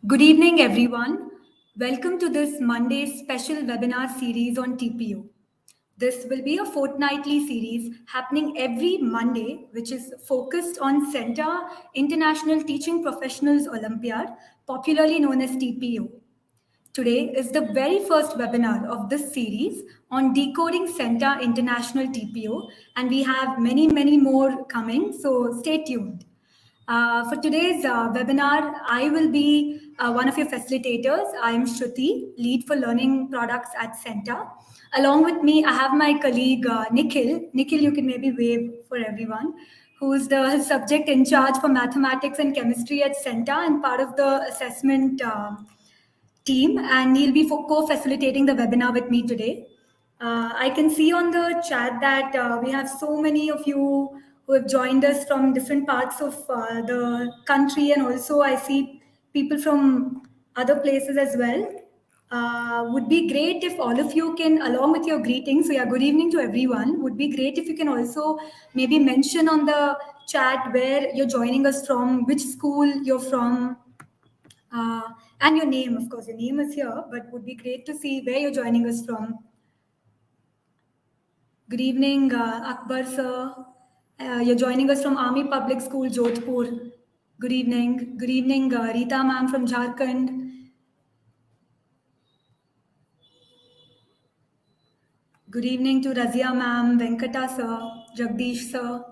Good evening, everyone. Welcome to this Monday special webinar series on TPO. This will be a fortnightly series happening every Monday, which is focused on CENTA International Teaching Professionals Olympiad, popularly known as TPO. Today is the very first webinar of this series on decoding CENTA International TPO, and we have many more coming, so stay tuned. For today's webinar, I will be one of your facilitators. I am Shruti, lead for learning products at CENTA. Along with me, I have my colleague Nikhil. Nikhil, you can maybe wave for everyone, who is the subject in charge for mathematics and chemistry at CENTA and part of the assessment team, and he'll be co-facilitating the webinar with me today. I can see on the chat that we have so many of you who have joined us from different parts of the country, and also I see people from other places as well. Would be great if all of you can, along with your greetings, so yeah, good evening to everyone. Would be great if you can also maybe mention on the chat where you're joining us from, which school you're from, and your name. Of course, your name is here, but would be great to see where you're joining us from. Good evening, Akbar sir. You're joining us from Army Public School, Jodhpur. Good evening. Good evening, Rita ma'am from Jharkhand. Good evening to Razia ma'am, Venkata sir, Jagdish sir.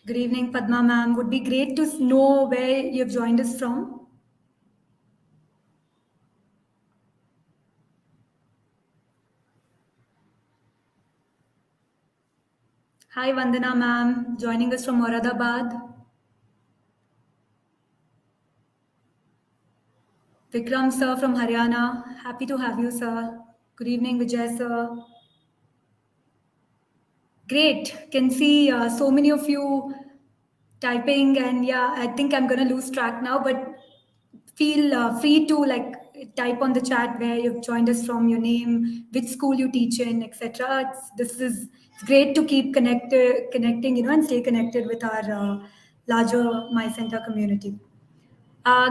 Good evening, Padma ma'am. Would be great to know where you've joined us from. Hi, Vandana ma'am, joining us from Moradabad. Vikram sir from Haryana. Happy to have you, sir. Good evening, Vijay sir. Great. Can see so many of you typing, and yeah, I think I'm going to lose track now, but feel free to type on the chat where you've joined us from, your name, which school you teach in, etc. It's great to keep connecting, and stay connected with our larger My Center community.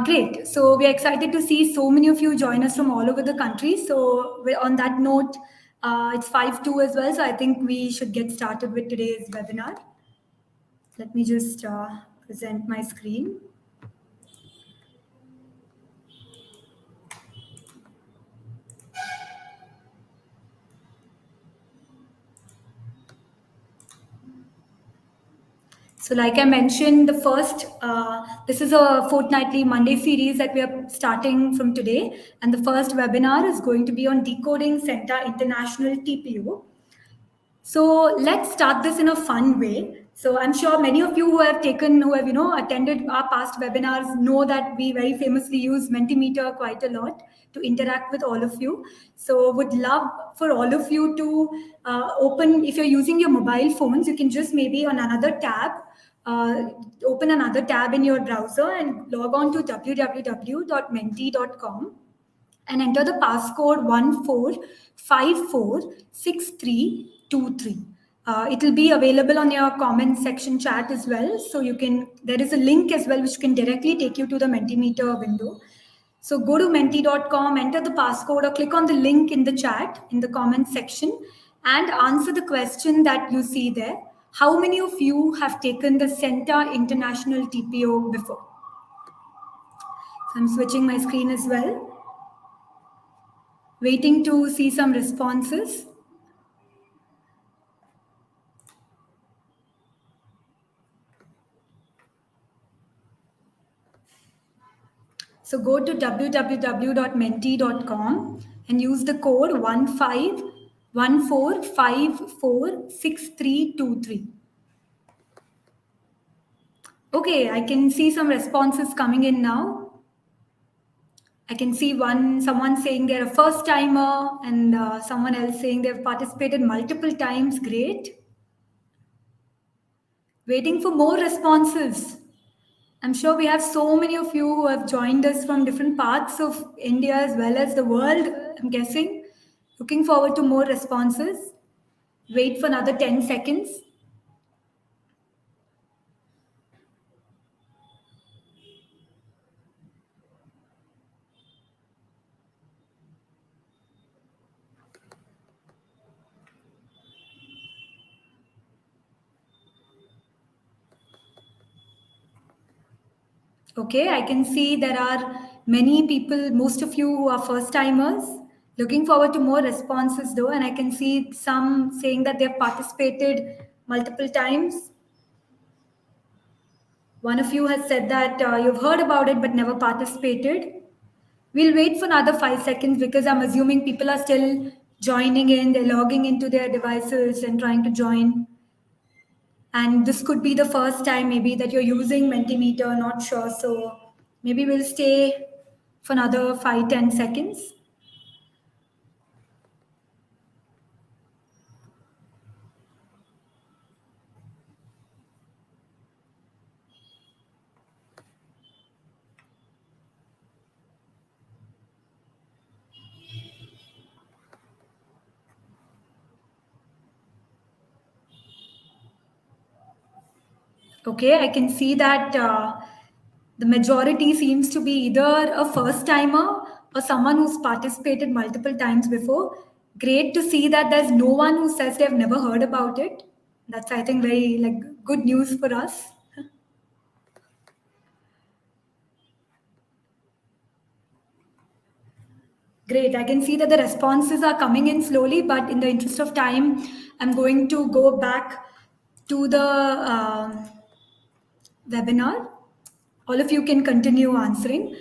Great. So we're excited to see so many of you join us from all over the country. So on that note, it's 5:02 as well. So I think we should get started with today's webinar. Let me just present my screen. So like I mentioned, this is a fortnightly Monday series that we are starting from today. And the first webinar is going to be on decoding CENTA International TPO. So let's start this in a fun way. So I'm sure many of you who have attended our past webinars know that we very famously use Mentimeter quite a lot to interact with all of you. So would love for all of you to open, if you're using your mobile phones, you can just maybe on another tab, open another tab in your browser and log on to www.menti.com and enter the passcode 14546323. It will be available on your comment section chat as well. So there is a link as well which can directly take you to the Mentimeter window. So go to menti.com, enter the passcode or click on the link in the chat in the comment section and answer the question that you see there. How many of you have taken the CENTA International TPO before? So I'm switching my screen as well. Waiting to see some responses. So go to www.menti.com and use the code 1514546323. Okay, I can see some responses coming in now. I can see someone saying they're a first timer and someone else saying they've participated multiple times. Great. Waiting for more responses. I'm sure we have so many of you who have joined us from different parts of India as well as the world, I'm guessing. Looking forward to more responses. Wait for another 10 seconds. Okay, I can see there are many people, most of you who are first timers. Looking forward to more responses though, and I can see some saying that they've participated multiple times. One of you has said that you've heard about it but never participated. We'll wait for another 5 seconds because I'm assuming people are still joining in, they're logging into their devices and trying to join. And this could be the first time maybe that you're using Mentimeter, not sure. So maybe we'll stay for another 5-10 seconds. Okay, I can see that the majority seems to be either a first timer or someone who's participated multiple times before. Great to see that there's no one who says they've never heard about it. That's, I think, very good news for us. Great. I can see that the responses are coming in slowly, but in the interest of time, I'm going to go back to the webinar. All of you can continue answering.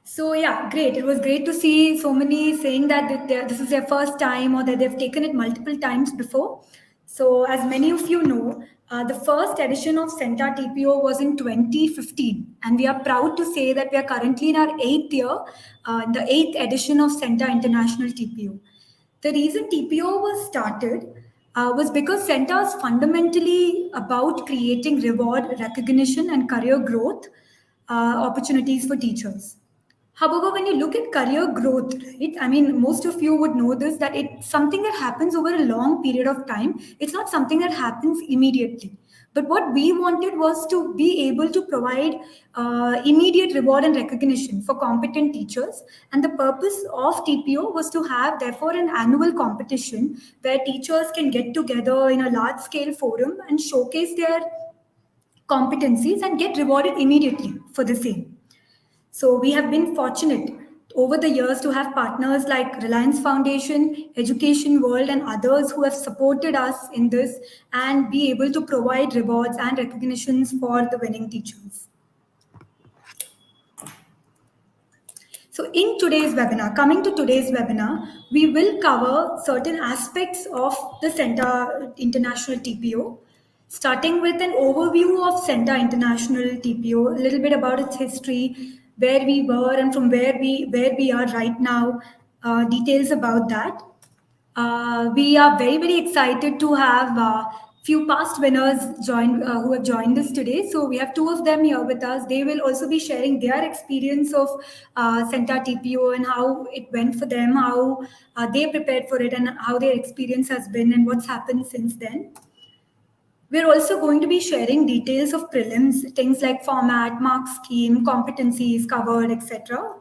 So yeah, great. It was great to see so many saying that this is their first time or that they've taken it multiple times before. So as many of you know, the first edition of CENTA TPO was in 2015, and we are proud to say that we are currently in our 8th year, the 8th edition of CENTA International TPO. The reason TPO was started was because CENTA is fundamentally about creating reward, recognition, and career growth opportunities for teachers. However, when you look at career growth, right, I mean, most of you would know this that it's something that happens over a long period of time. It's not something that happens immediately. But what we wanted was to be able to provide immediate reward and recognition for competent teachers. And the purpose of TPO was to have, therefore, an annual competition where teachers can get together in a large scale forum and showcase their competencies and get rewarded immediately for the same. So we have been fortunate over the years to have partners like Reliance Foundation, Education World, and others who have supported us in this and be able to provide rewards and recognitions for the winning teachers. So in today's webinar, coming to today's webinar, we will cover certain aspects of the CENTA International TPO, starting with an overview of CENTA International TPO, a little bit about its history, where we were and from where we are right now, details about that. We are very, very excited to have few past winners who have joined us today. So we have two of them here with us. They will also be sharing their experience of CENTA TPO and how it went for them, how they prepared for it, and how their experience has been and what's happened since then. We're also going to be sharing details of prelims, things like format, mark scheme, competencies covered, etc.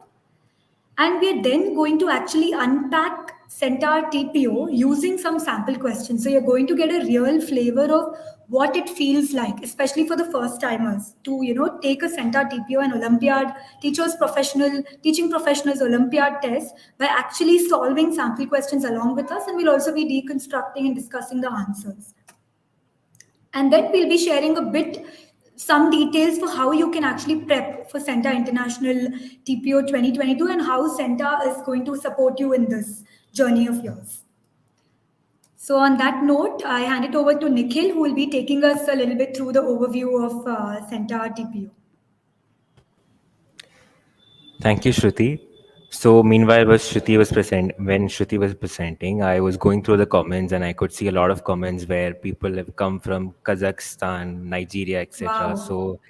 And we're then going to actually unpack CENTA TPO using some sample questions. So you're going to get a real flavor of what it feels like, especially for the first timers, to take a CENTA TPO and Olympiad teaching professionals Olympiad test by actually solving sample questions along with us, and we'll also be deconstructing and discussing the answers. And then we'll be sharing some details for how you can actually prep for CENTA International TPO 2022 and how CENTA is going to support you in this journey of yours. So on that note, I hand it over to Nikhil, who will be taking us a little bit through the overview of CENTA TPO. Thank you, Shruti. So meanwhile, when Shruti was presenting, I was going through the comments and I could see a lot of comments where people have come from Kazakhstan, Nigeria, etc. Wow. So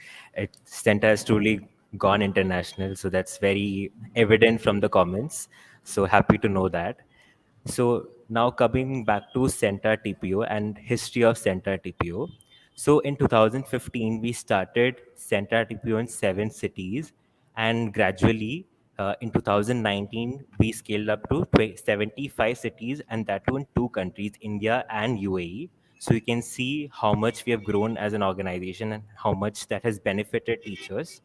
CENTA has truly gone international. So that's very evident from the comments. So happy to know that. So now coming back to CENTA TPO and history of CENTA TPO. So in 2015, we started CENTA TPO in 7 cities, and gradually in 2019, we scaled up to 75 cities, and that too in 2 countries, India and UAE. So you can see how much we have grown as an organization and how much that has benefited teachers.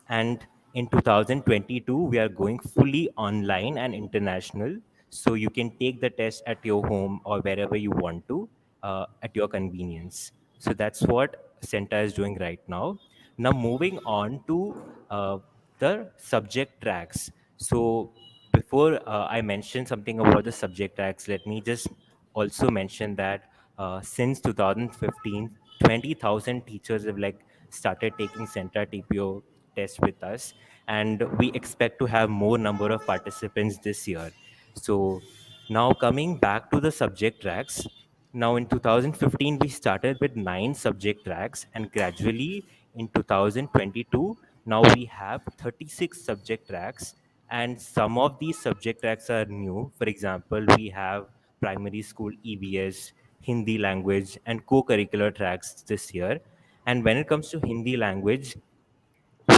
And in 2022, we are going fully online and international. So you can take the test at your home or wherever you want to at your convenience. So that's what CENTA is doing right now. Now, moving on to the subject tracks. So before I mention something about the subject tracks, let me just also mention that since 2015, 20,000 teachers have like started taking CENTA TPO test with us, and we expect to have more number of participants this year. So now coming back to the subject tracks, now in 2015 we started with 9 subject tracks, and gradually in 2022 now we have 36 subject tracks, and some of these subject tracks are new. For example, we have primary school EVS, Hindi language, and co-curricular tracks this year. And when it comes to Hindi language,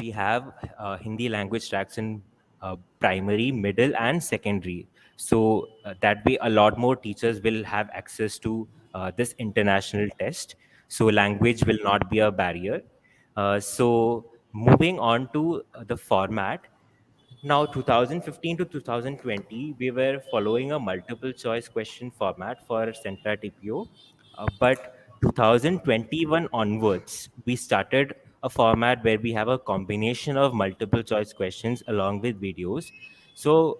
we have Hindi language tracks in primary, middle, and secondary. So that way, a lot more teachers will have access to this international test. So language will not be a barrier. So moving on to the format, now, 2015 to 2020, we were following a multiple choice question format for CENTA TPO. But 2021 onwards, we started a format where we have a combination of multiple choice questions along with videos. So,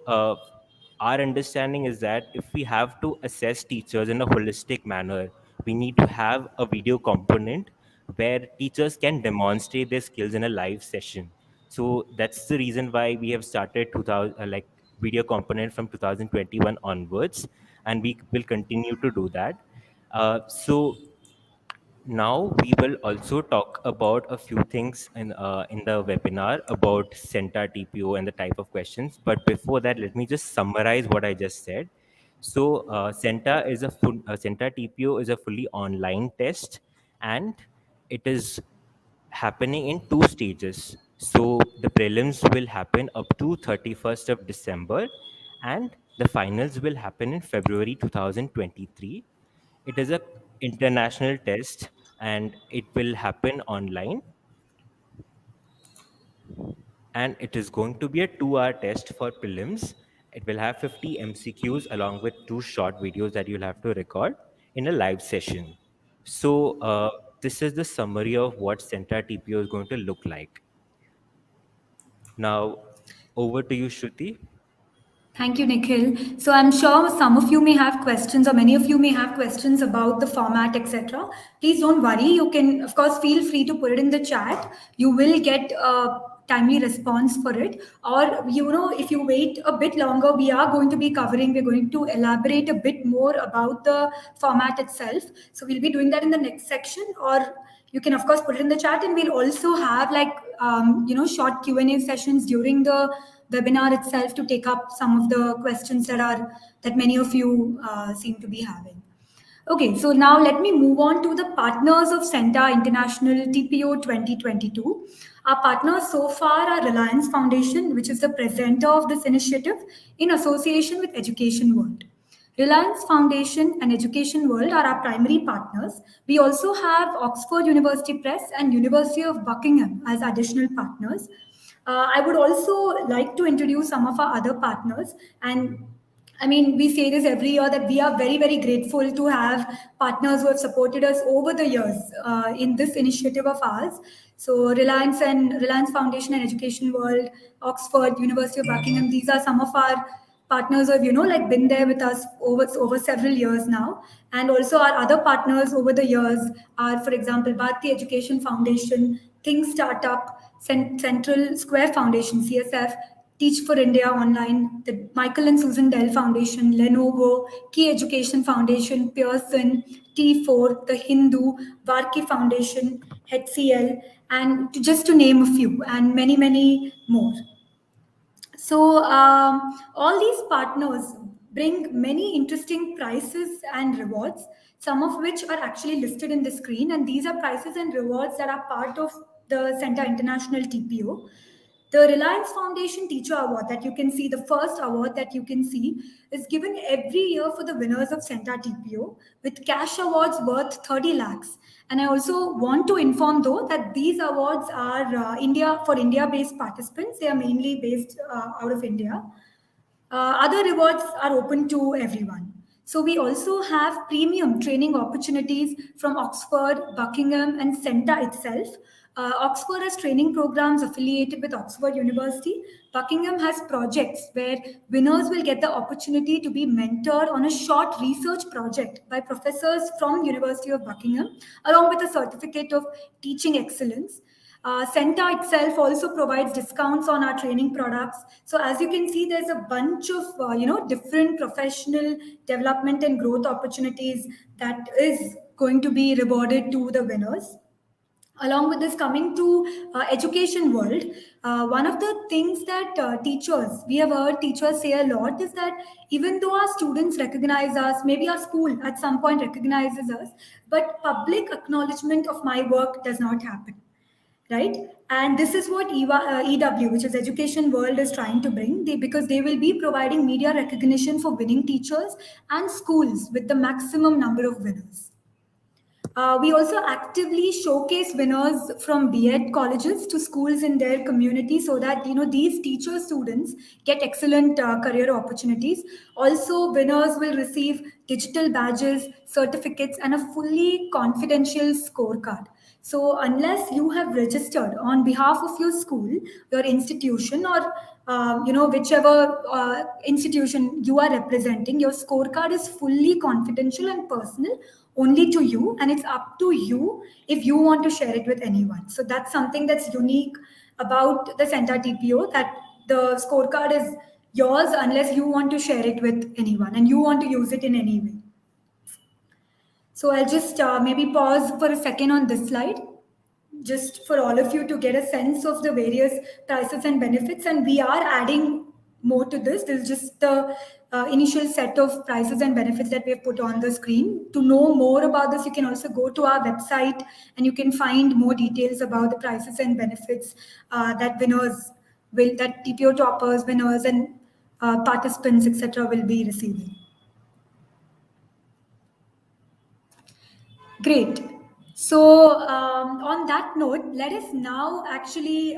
our understanding is that if we have to assess teachers in a holistic manner, we need to have a video component where teachers can demonstrate their skills in a live session. So that's the reason why we have started 2000 like video component from 2021 onwards, and we will continue to do that. So now we will also talk about a few things in the webinar about CENTA TPO and the type of questions. But before that, let me just summarize what I just said. So CENTA TPO is a fully online test, and it is happening in 2 stages. So the prelims will happen up to 31st of December, and the finals will happen in February 2023. It is a international test, and it will happen online, and it is going to be a 2-hour test for prelims. It will have 50 MCQs along with 2 short videos that you'll have to record in a live session. So this is the summary of what CENTA TPO is going to look like. Now, over to you, Shruti. Thank you, Nikhil. So I'm sure some of you may have questions, or many of you may have questions about the format, etc. Please don't worry. You can, of course, feel free to put it in the chat. You will get a timely response for it. Or, if you wait a bit longer, we're going to elaborate a bit more about the format itself. So we'll be doing that in the next section, or you can of course put it in the chat, and we'll also have like short Q&A sessions during the webinar itself to take up some of the questions that many of you seem to be having. Okay, so now let me move on to the partners of CENTA International TPO 2022. Our partners so far are Reliance Foundation, which is the presenter of this initiative in association with Education World. Reliance Foundation and Education World are our primary partners. We also have Oxford University Press and University of Buckingham as additional partners. I would also like to introduce some of our other partners. And I mean, we say this every year that we are very, very grateful to have partners who have supported us over the years in this initiative of ours. So Reliance Foundation and Education World, Oxford, University of Buckingham, these are some of our partners who have, like been there with us over several years now. And also our other partners over the years are, for example, Bharati Education Foundation, Think Startup, Central Square Foundation, CSF, Teach for India Online, the Michael and Susan Dell Foundation, Lenovo, Key Education Foundation, Pearson, T4, The Hindu, Varki Foundation, HCL, and just to name a few, and many, many more. So all these partners bring many interesting prizes and rewards, some of which are actually listed in the screen. And these are prizes and rewards that are part of the CENTA International TPO. The Reliance Foundation Teacher Award that you can see, the first award that you can see, is given every year for the winners of CENTA TPO with cash awards worth 30 lakhs. And I also want to inform though that these awards are India-based participants. They are mainly based out of India. Other rewards are open to everyone. So we also have premium training opportunities from Oxford, Buckingham, and CENTA itself. Oxford has training programs affiliated with Oxford University. Buckingham has projects where winners will get the opportunity to be mentored on a short research project by professors from University of Buckingham, along with a certificate of teaching excellence. CENTA itself also provides discounts on our training products. So as you can see, there's a bunch of different professional development and growth opportunities that is going to be rewarded to the winners. Along with this, coming to education world, one of the things that we have heard teachers say a lot is that even though our students recognize us, maybe our school at some point recognizes us, but public acknowledgement of my work does not happen, right? And this is what EW, which is Education World, is trying to bring, because they will be providing media recognition for winning teachers and schools with the maximum number of winners. We also actively showcase winners from B.Ed colleges to schools in their community so that these teacher students get excellent career opportunities. Also, winners will receive digital badges, certificates, and a fully confidential scorecard. So, unless you have registered on behalf of your school, your institution, or whichever institution you are representing, your scorecard is fully confidential and personal only to you, and it's up to you if you want to share it with anyone. So that's something that's unique about the CENTA TPO, that the scorecard is yours unless you want to share it with anyone and you want to use it in any way. So I'll just maybe pause for a second on this slide, just for all of you to get a sense of the various prices and benefits. And we are adding more to this. This is just the initial set of prices and benefits that we have put on the screen. To know more about this, you can also go to our website and you can find more details about the prices and benefits that TPO toppers, winners, and participants, etc., will be receiving. Great. So, on that note, let us now actually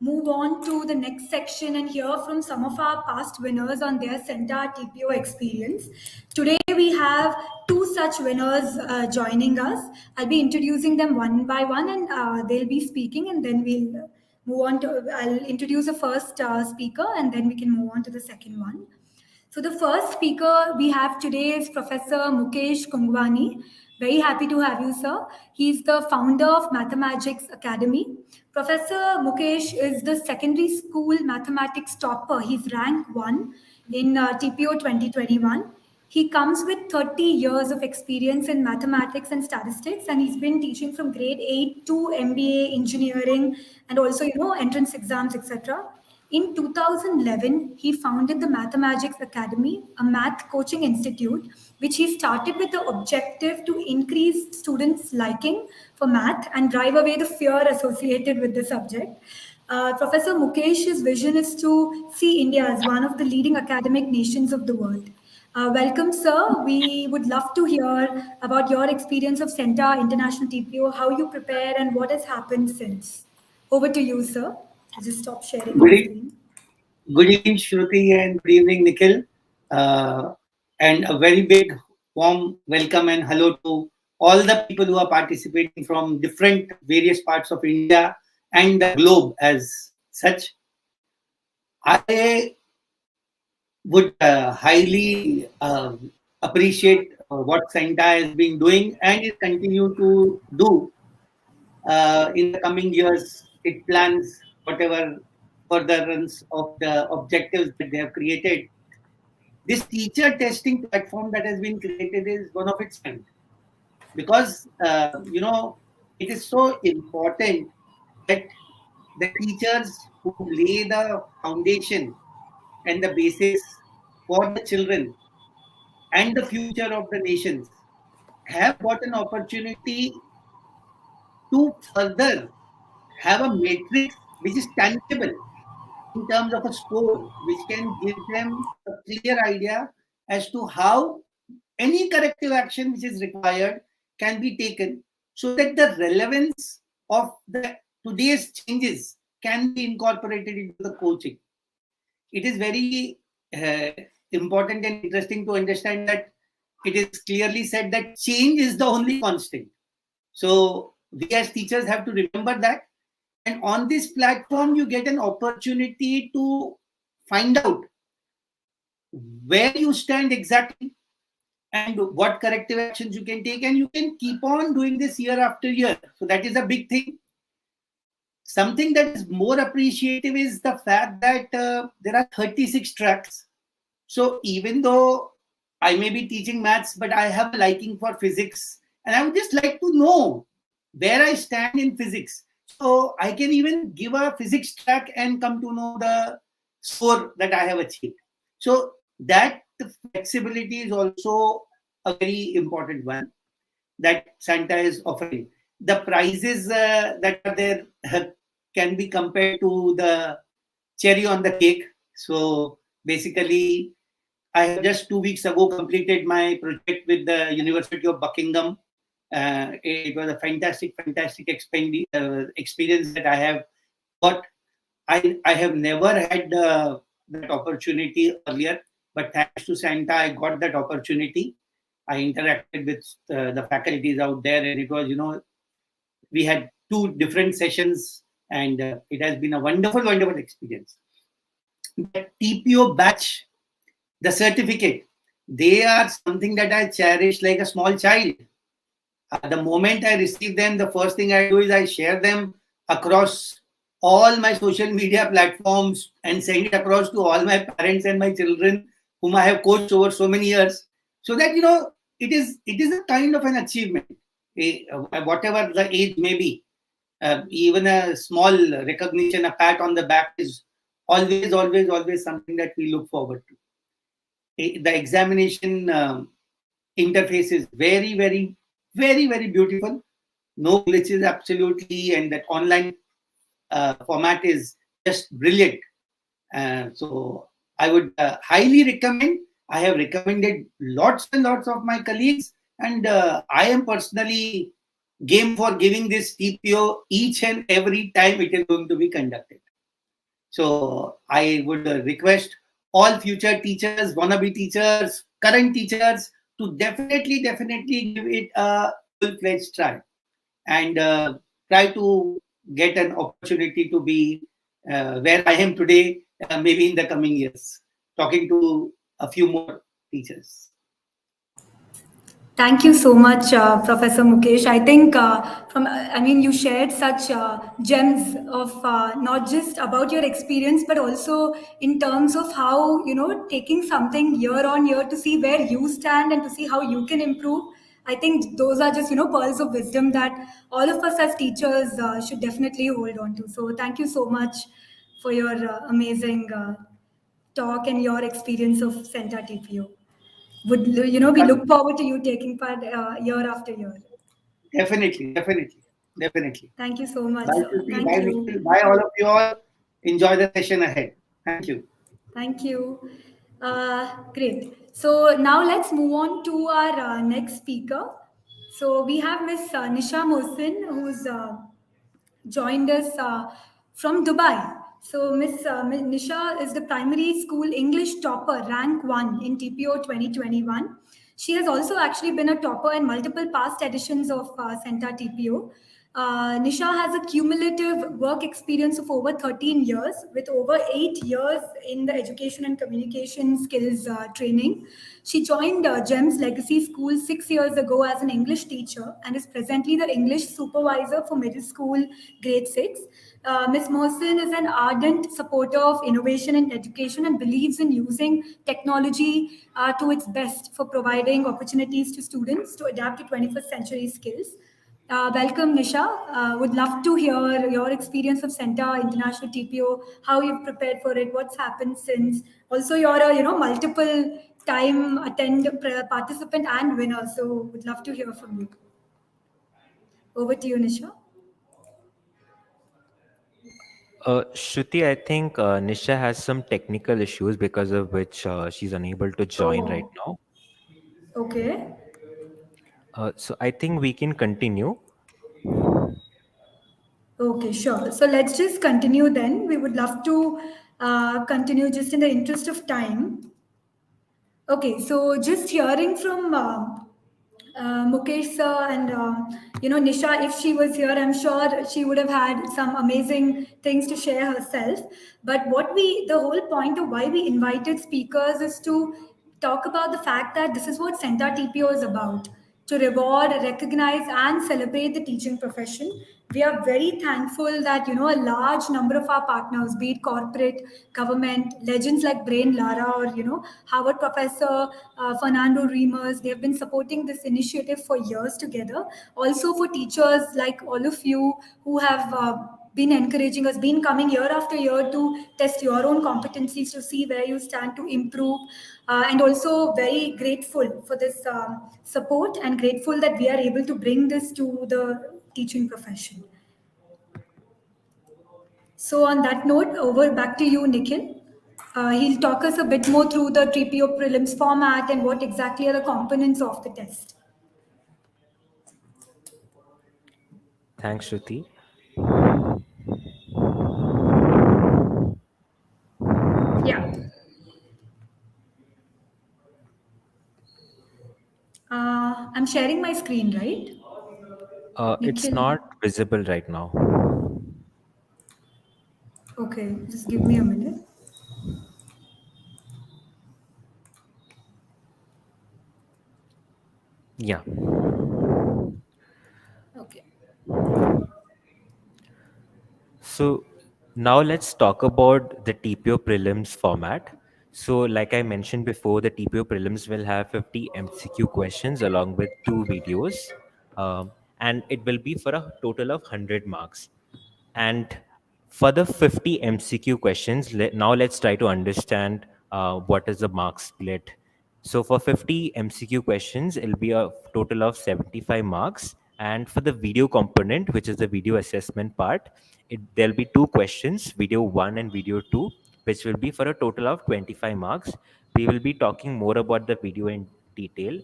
move on to the next section and hear from some of our past winners on their CENTA TPO experience. Today, we have two such winners joining us. I'll be introducing them one by one, and they'll be speaking, and then we'll move on to. I'll introduce the first speaker, and then we can move on to the second one. So the first speaker we have today is Professor Mukesh Kungwani. Very happy to have you, sir. He's the founder of Mathematics Academy. Professor Mukesh is the secondary school mathematics topper. He's rank 1 in TPO 2021. He comes with 30 years of experience in mathematics and statistics, and he's been teaching from grade 8 to MBA engineering and also, entrance exams, etc. In 2011, he founded the Mathematics Academy, a math coaching institute, which he started with the objective to increase students' liking for math and drive away the fear associated with the subject. Professor Mukesh's vision is to see India as one of the leading academic nations of the world. Welcome, sir. We would love to hear about your experience of CENTA International TPO, how you prepare, and what has happened since. Over to you, sir. Just stop sharing Good, my e- screen. good evening, Shruti, and good evening, Nikhil. Uh, and a very big, warm welcome and hello to all the people who are participating from different various parts of India and the globe as such. I would highly appreciate what Santa has been doing and is continue to do in the coming years. It plans whatever furtherance of the objectives that they have created. This teacher testing platform that has been created is one of its kind because it is so important that the teachers who lay the foundation and the basis for the children and the future of the nations have got an opportunity to further have a matrix which is tangible in terms of a score, which can give them a clear idea as to how any corrective action which is required can be taken, so that the relevance of the today's changes can be incorporated into the coaching. It is very important and interesting to understand that it is clearly said that change is the only constant. So we as teachers have to remember that. And on this platform, you get an opportunity to find out where you stand exactly and what corrective actions you can take. And you can keep on doing this year after year. So that is a big thing. Something that is more appreciative is the fact that there are 36 tracks. So even though I may be teaching maths, but I have a liking for physics, and I would just like to know where I stand in physics. So I can even give a physics track and come to know the score that I have achieved. So that flexibility is also a very important one that CENTA is offering. The prices that are there can be compared to the cherry on the cake. So basically, I have just 2 weeks ago completed my project with the University of Buckingham. It was a fantastic experience that I have got. I have never had that opportunity earlier, but thanks to CENTA, I got that opportunity. I interacted with the faculties out there, and it was, we had 2 different sessions, and it has been a wonderful, wonderful experience. The TPO batch, the certificate, they are something that I cherish like a small child. The moment I receive them, the first thing I do is I share them across all my social media platforms and send it across to all my parents and my children whom I have coached over so many years, so that it is a kind of an achievement, whatever the age may be. Even a small recognition, a pat on the back is always, always, always something that we look forward to. The examination interface is very, very, very, very beautiful. No glitches, absolutely, and that online format is just brilliant. So I would highly recommend. I have recommended lots and lots of my colleagues, and I am personally game for giving this TPO each and every time it is going to be conducted. So I would request all future teachers, wannabe teachers, current teachers to definitely, definitely give it a full-fledged try, and try to get an opportunity to be where I am today, maybe in the coming years, talking to a few more teachers. Thank you so much, Professor Mukesh. I think you shared such gems of not just about your experience, but also in terms of how, taking something year on year to see where you stand and to see how you can improve. I think those are just, pearls of wisdom that all of us as teachers should definitely hold on to. So thank you so much for your amazing talk and your experience of CENTA TPO. We look forward to you taking part year after year. Definitely, definitely, definitely. Thank you so much, Bye, sir. Shruti. Thank Bye, you. Nikhil. Bye, all of you all. Enjoy the session ahead. Thank you. Thank you. Great. So now let's move on to our next speaker. So we have Miss Nisha Mohsin, who's joined us from Dubai. So Miss Nisha is the primary school English topper, rank 1 in TPO 2021. She has also actually been a topper in multiple past editions of CENTA TPO. Nisha has a cumulative work experience of over 13 years, with over 8 years in the education and communication skills training. She joined GEMS Legacy School 6 years ago as an English teacher and is presently the English supervisor for middle school grade 6. Ms. Mohsin is an ardent supporter of innovation in education and believes in using technology to its best for providing opportunities to students to adapt to 21st century skills. Welcome, Nisha. Would love to hear your experience of CENTA International TPO, how you've prepared for it, what's happened since. Also, you're a multiple time participant and winner, so would love to hear from you. Over to you, Nisha. Shruti, I think Nisha has some technical issues because of which she's unable to join right Oh, now. okay. So I think we can continue. Okay, sure. So let's just continue then. We would love to continue just in the interest of time. Okay, so just hearing from Mukesh sir and Nisha, if she was here, I'm sure she would have had some amazing things to share herself. But the whole point of why we invited speakers is to talk about the fact that this is what CENTA TPO is about, to reward, recognize, and celebrate the teaching profession. We are very thankful that a large number of our partners, be it corporate, government, legends like Brain Lara or Harvard professor Fernando Reimers, they have been supporting this initiative for years together. Also for teachers like all of you who have been encouraging us, been coming year after year to test your own competencies to see where you stand to improve, and also very grateful for this support and grateful that we are able to bring this to the teaching profession. So on that note, over back to you, Nikhil. He'll talk us a bit more through the TPO prelims format and what exactly are the components of the test. Thanks, Shruti. Yeah. I'm sharing my screen, right? It's Nikhil. not visible right now. Okay, just give me a minute. Yeah. Okay. So now let's talk about the TPO prelims format. So like I mentioned before, the TPO prelims will have 50 MCQ questions along with two videos. And it will be for a total of 100 marks. And for the 50 MCQ questions, now let's try to understand what is the mark split. So for 50 MCQ questions, it'll be a total of 75 marks. And for the video component, which is the video assessment part, there'll be two questions, video one and video two, which will be for a total of 25 marks. We will be talking more about the video in detail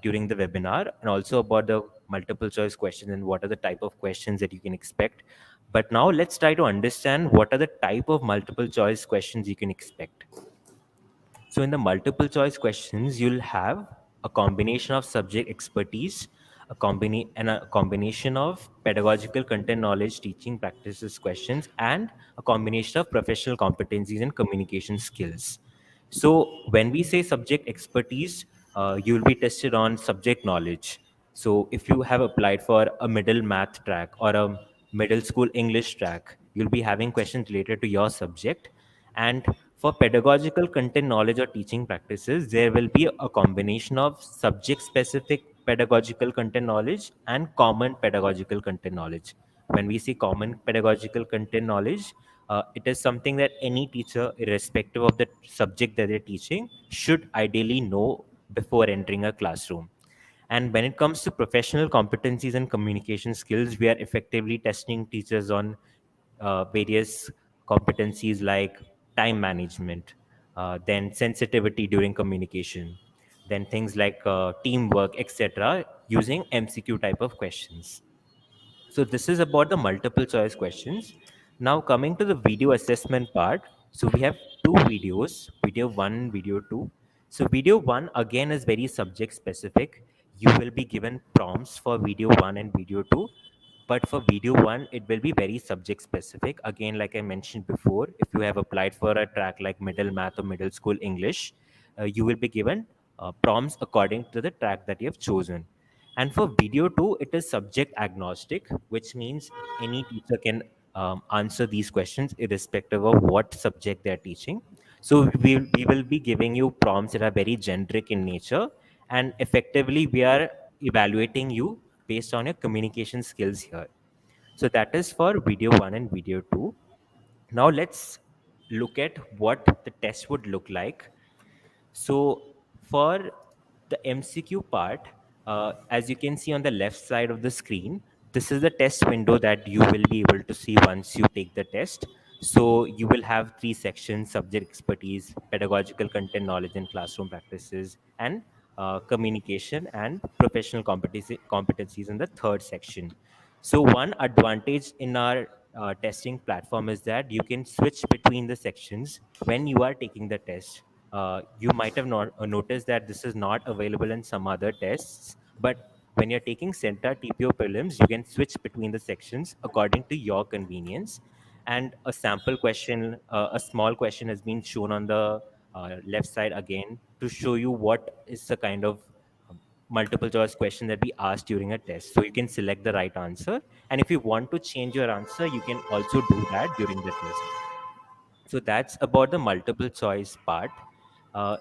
during the webinar and also about the multiple choice questions and what are the type of questions that you can expect. But now let's try to understand what are the type of multiple choice questions you can expect. So in the multiple choice questions, you'll have a combination of subject expertise, and a combination of pedagogical content knowledge, teaching practices questions, and a combination of professional competencies and communication skills. So when we say subject expertise, you will be tested on subject knowledge. So if you have applied for a middle math track or a middle school English track, you'll be having questions related to your subject. And for pedagogical content knowledge or teaching practices, there will be a combination of subject specific pedagogical content knowledge and common pedagogical content knowledge. When we say common pedagogical content knowledge, it is something that any teacher, irrespective of the subject that they're teaching, should ideally know before entering a classroom. And when it comes to professional competencies and communication skills, we are effectively testing teachers on various competencies like time management, then sensitivity during communication, then things like teamwork, etc., using MCQ type of questions. So this is about the multiple choice questions. Now coming to the video assessment part. So we have two videos, video one and video two. So video one again is very subject specific. You will be given prompts for video one and video two. But for video one, it will be very subject specific. Again, like I mentioned before, if you have applied for a track like middle math or middle school English, you will be given prompts according to the track that you have chosen. And for video two, it is subject agnostic, which means any teacher can answer these questions irrespective of what subject they're teaching. So we will be giving you prompts that are very generic in nature, and effectively we are evaluating you based on your communication skills here. So that is for video one and video two. Now let's look at what the test would look like. So for the MCQ part, as you can see on the left side of the screen, this is the test window that you will be able to see once you take the test. So you will have three sections: subject expertise, pedagogical content knowledge and classroom practices, and communication and professional competencies in the third section. So one advantage in our testing platform is that you can switch between the sections when you are taking the test. You might have not noticed that this is not available in some other tests, but when you're taking CENTA TPO prelims, you can switch between the sections according to your convenience. And a sample question, a small question has been shown on the left side again to show you what is the kind of multiple choice question that we asked during a test. So you can select the right answer. And if you want to change your answer, you can also do that during the test. So that's about the multiple choice part.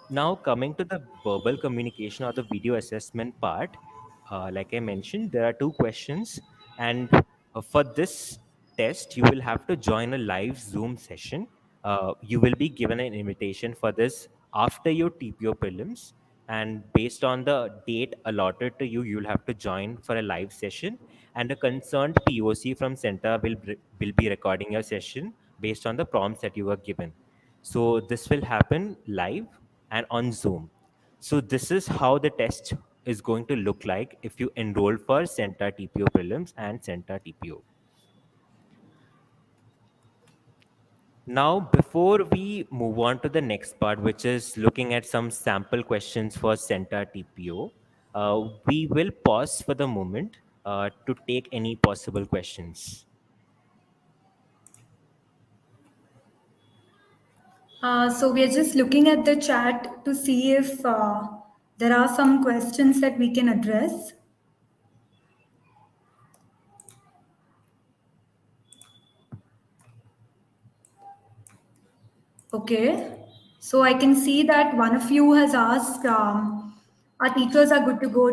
Now, coming to the verbal communication or the video assessment part, like I mentioned, there are two questions. And for this test, you will have to join a live Zoom session. You will be given an invitation for this after your TPO prelims. And based on the date allotted to you, you'll have to join for a live session. And a concerned POC from Center will be recording your session based on the prompts that you were given. So this will happen live and on Zoom. So this is how the test is going to look like if you enroll for CENTA TPO prelims and CENTA TPO. Now, before we move on to the next part, which is looking at some sample questions for CENTA TPO, we will pause for the moment to take any possible questions. So we are just looking at the chat to see if there are some questions that we can address. Okay. So I can see that one of you has asked, our teachers are good to go.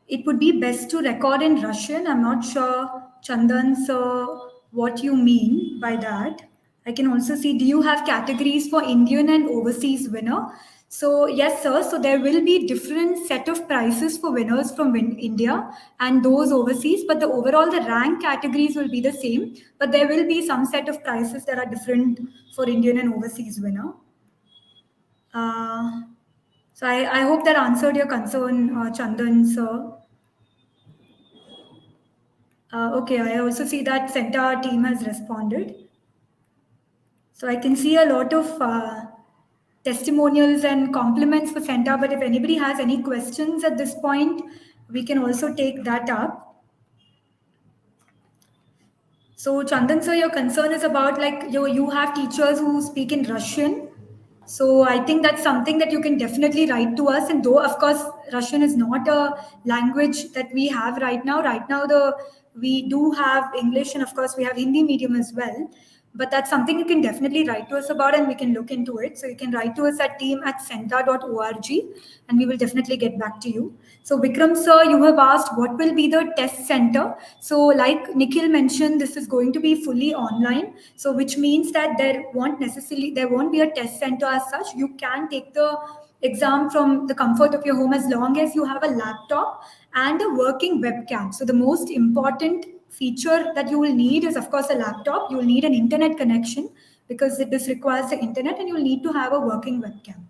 It would be best to record in Russian. I'm not sure, Chandan, sir, what you mean by that. I can also see, do you have categories for Indian and overseas winner? So yes, sir. So there will be different set of prices for winners from India and those overseas, but the overall the rank categories will be the same. But there will be some set of prices that are different for Indian and overseas winner. Uh, so I hope that answered your concern, Chandan, sir. Okay, I also see that CENTA team has responded. So I can see a lot of testimonials and compliments for CENTA, but if anybody has any questions at this point, we can also take that up. So Chandan sir, your concern is about like you have teachers who speak in Russian. So I think that's something that you can definitely write to us. And though of course Russian is not a language that we have right now. Right now we do have English and of course we have Hindi medium as well. But that's something you can definitely write to us about and we can look into it. So you can write to us at team@centa.org and we will definitely get back to you. So Vikram sir, you have asked what will be the test center. So like Nikhil mentioned, this is going to be fully online. So which means that there won't be a test center as such. You can take the exam from the comfort of your home as long as you have a laptop and a working webcam. So the most important feature that you will need is of course a laptop. You will need an internet connection because this requires the internet and you will need to have a working webcam.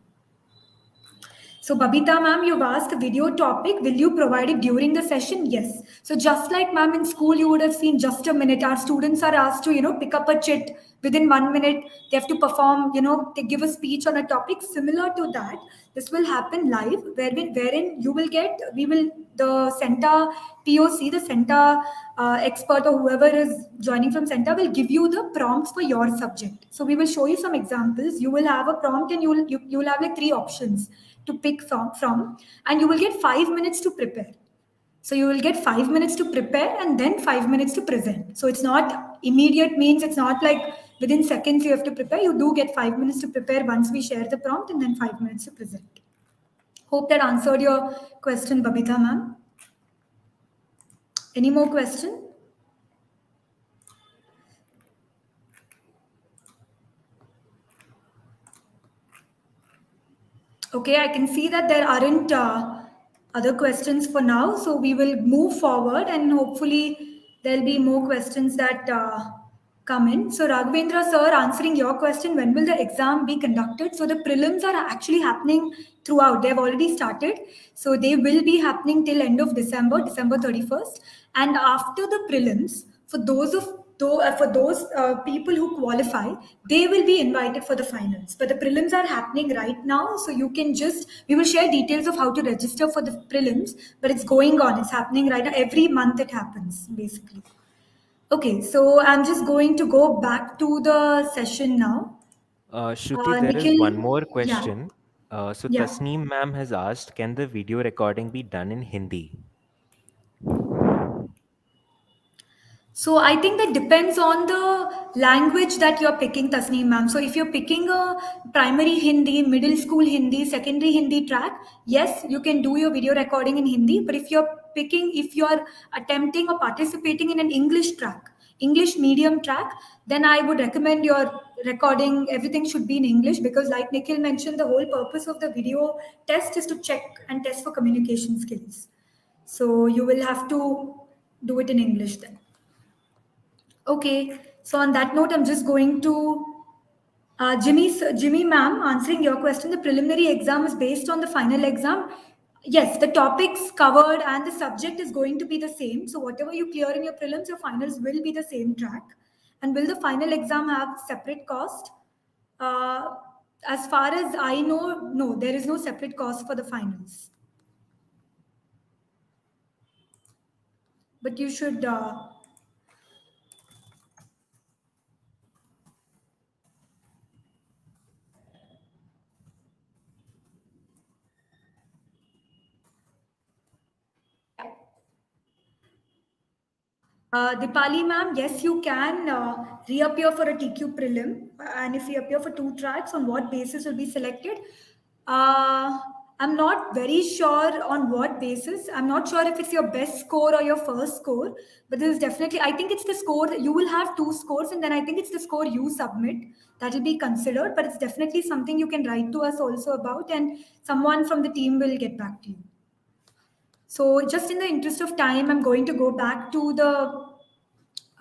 So Babita ma'am, you've asked a video topic. Will you provide it during the session? Yes. So just like ma'am in school, you would have seen just a minute. Our students are asked to, pick up a chit within 1 minute. They have to perform, they give a speech on a topic similar to that. This will happen live, wherein the CENTA POC, the CENTA expert or whoever is joining from CENTA will give you the prompts for your subject. So we will show you some examples. You will have a prompt and you will have like three options to pick from and you will get 5 minutes to prepare. So you will get 5 minutes to prepare and then 5 minutes to present. So it's not immediate, means it's not like within seconds you have to prepare. You do get 5 minutes to prepare once we share the prompt and then 5 minutes to present. Hope that answered your question, Babita ma'am. Any more question? Okay, I can see that there aren't other questions for now. So we will move forward and hopefully there'll be more questions that come in. So Raghavendra sir, answering your question, when will the exam be conducted? So the prelims are actually happening throughout. They've already started. So they will be happening till end of December, December 31st. And after the prelims, for those people who qualify, they will be invited for the finals. But the prelims are happening right now, so you can just we will share details of how to register for the prelims. But it's going on; it's happening right now. Every month it happens, basically. Okay, so I'm just going to go back to the session now. Shruti, there is one Nikhil, more yeah, question. So yeah. Tasneem ma'am has asked, can the video recording be done in Hindi? So I think that depends on the language that you're picking, Tasneem ma'am. So if you're picking a primary Hindi, middle school Hindi, secondary Hindi track, yes, you can do your video recording in Hindi. But if you're attempting or participating in an English track, English medium track, then I would recommend your recording, everything should be in English, because like Nikhil mentioned, the whole purpose of the video test is to check and test for communication skills. So you will have to do it in English then. Okay, so on that note, I'm just going to Jimmy ma'am, answering your question, the preliminary exam is based on the final exam. Yes, the topics covered and the subject is going to be the same. So whatever you clear in your prelims, your finals will be the same track. And will the final exam have separate cost? Uh, as far as I know, no, there is no separate cost for the finals. But you should Dipali ma'am, yes, you can reappear for a TQ prelim. And if you appear for two tracks, on what basis will be selected? I'm not very sure on what basis. I'm not sure if it's your best score or your first score, but this is definitely, I think it's the score that you will have two scores, and then I think it's the score you submit that will be considered. But it's definitely something you can write to us also about, and someone from the team will get back to you. So, just in the interest of time, I'm going to go back to the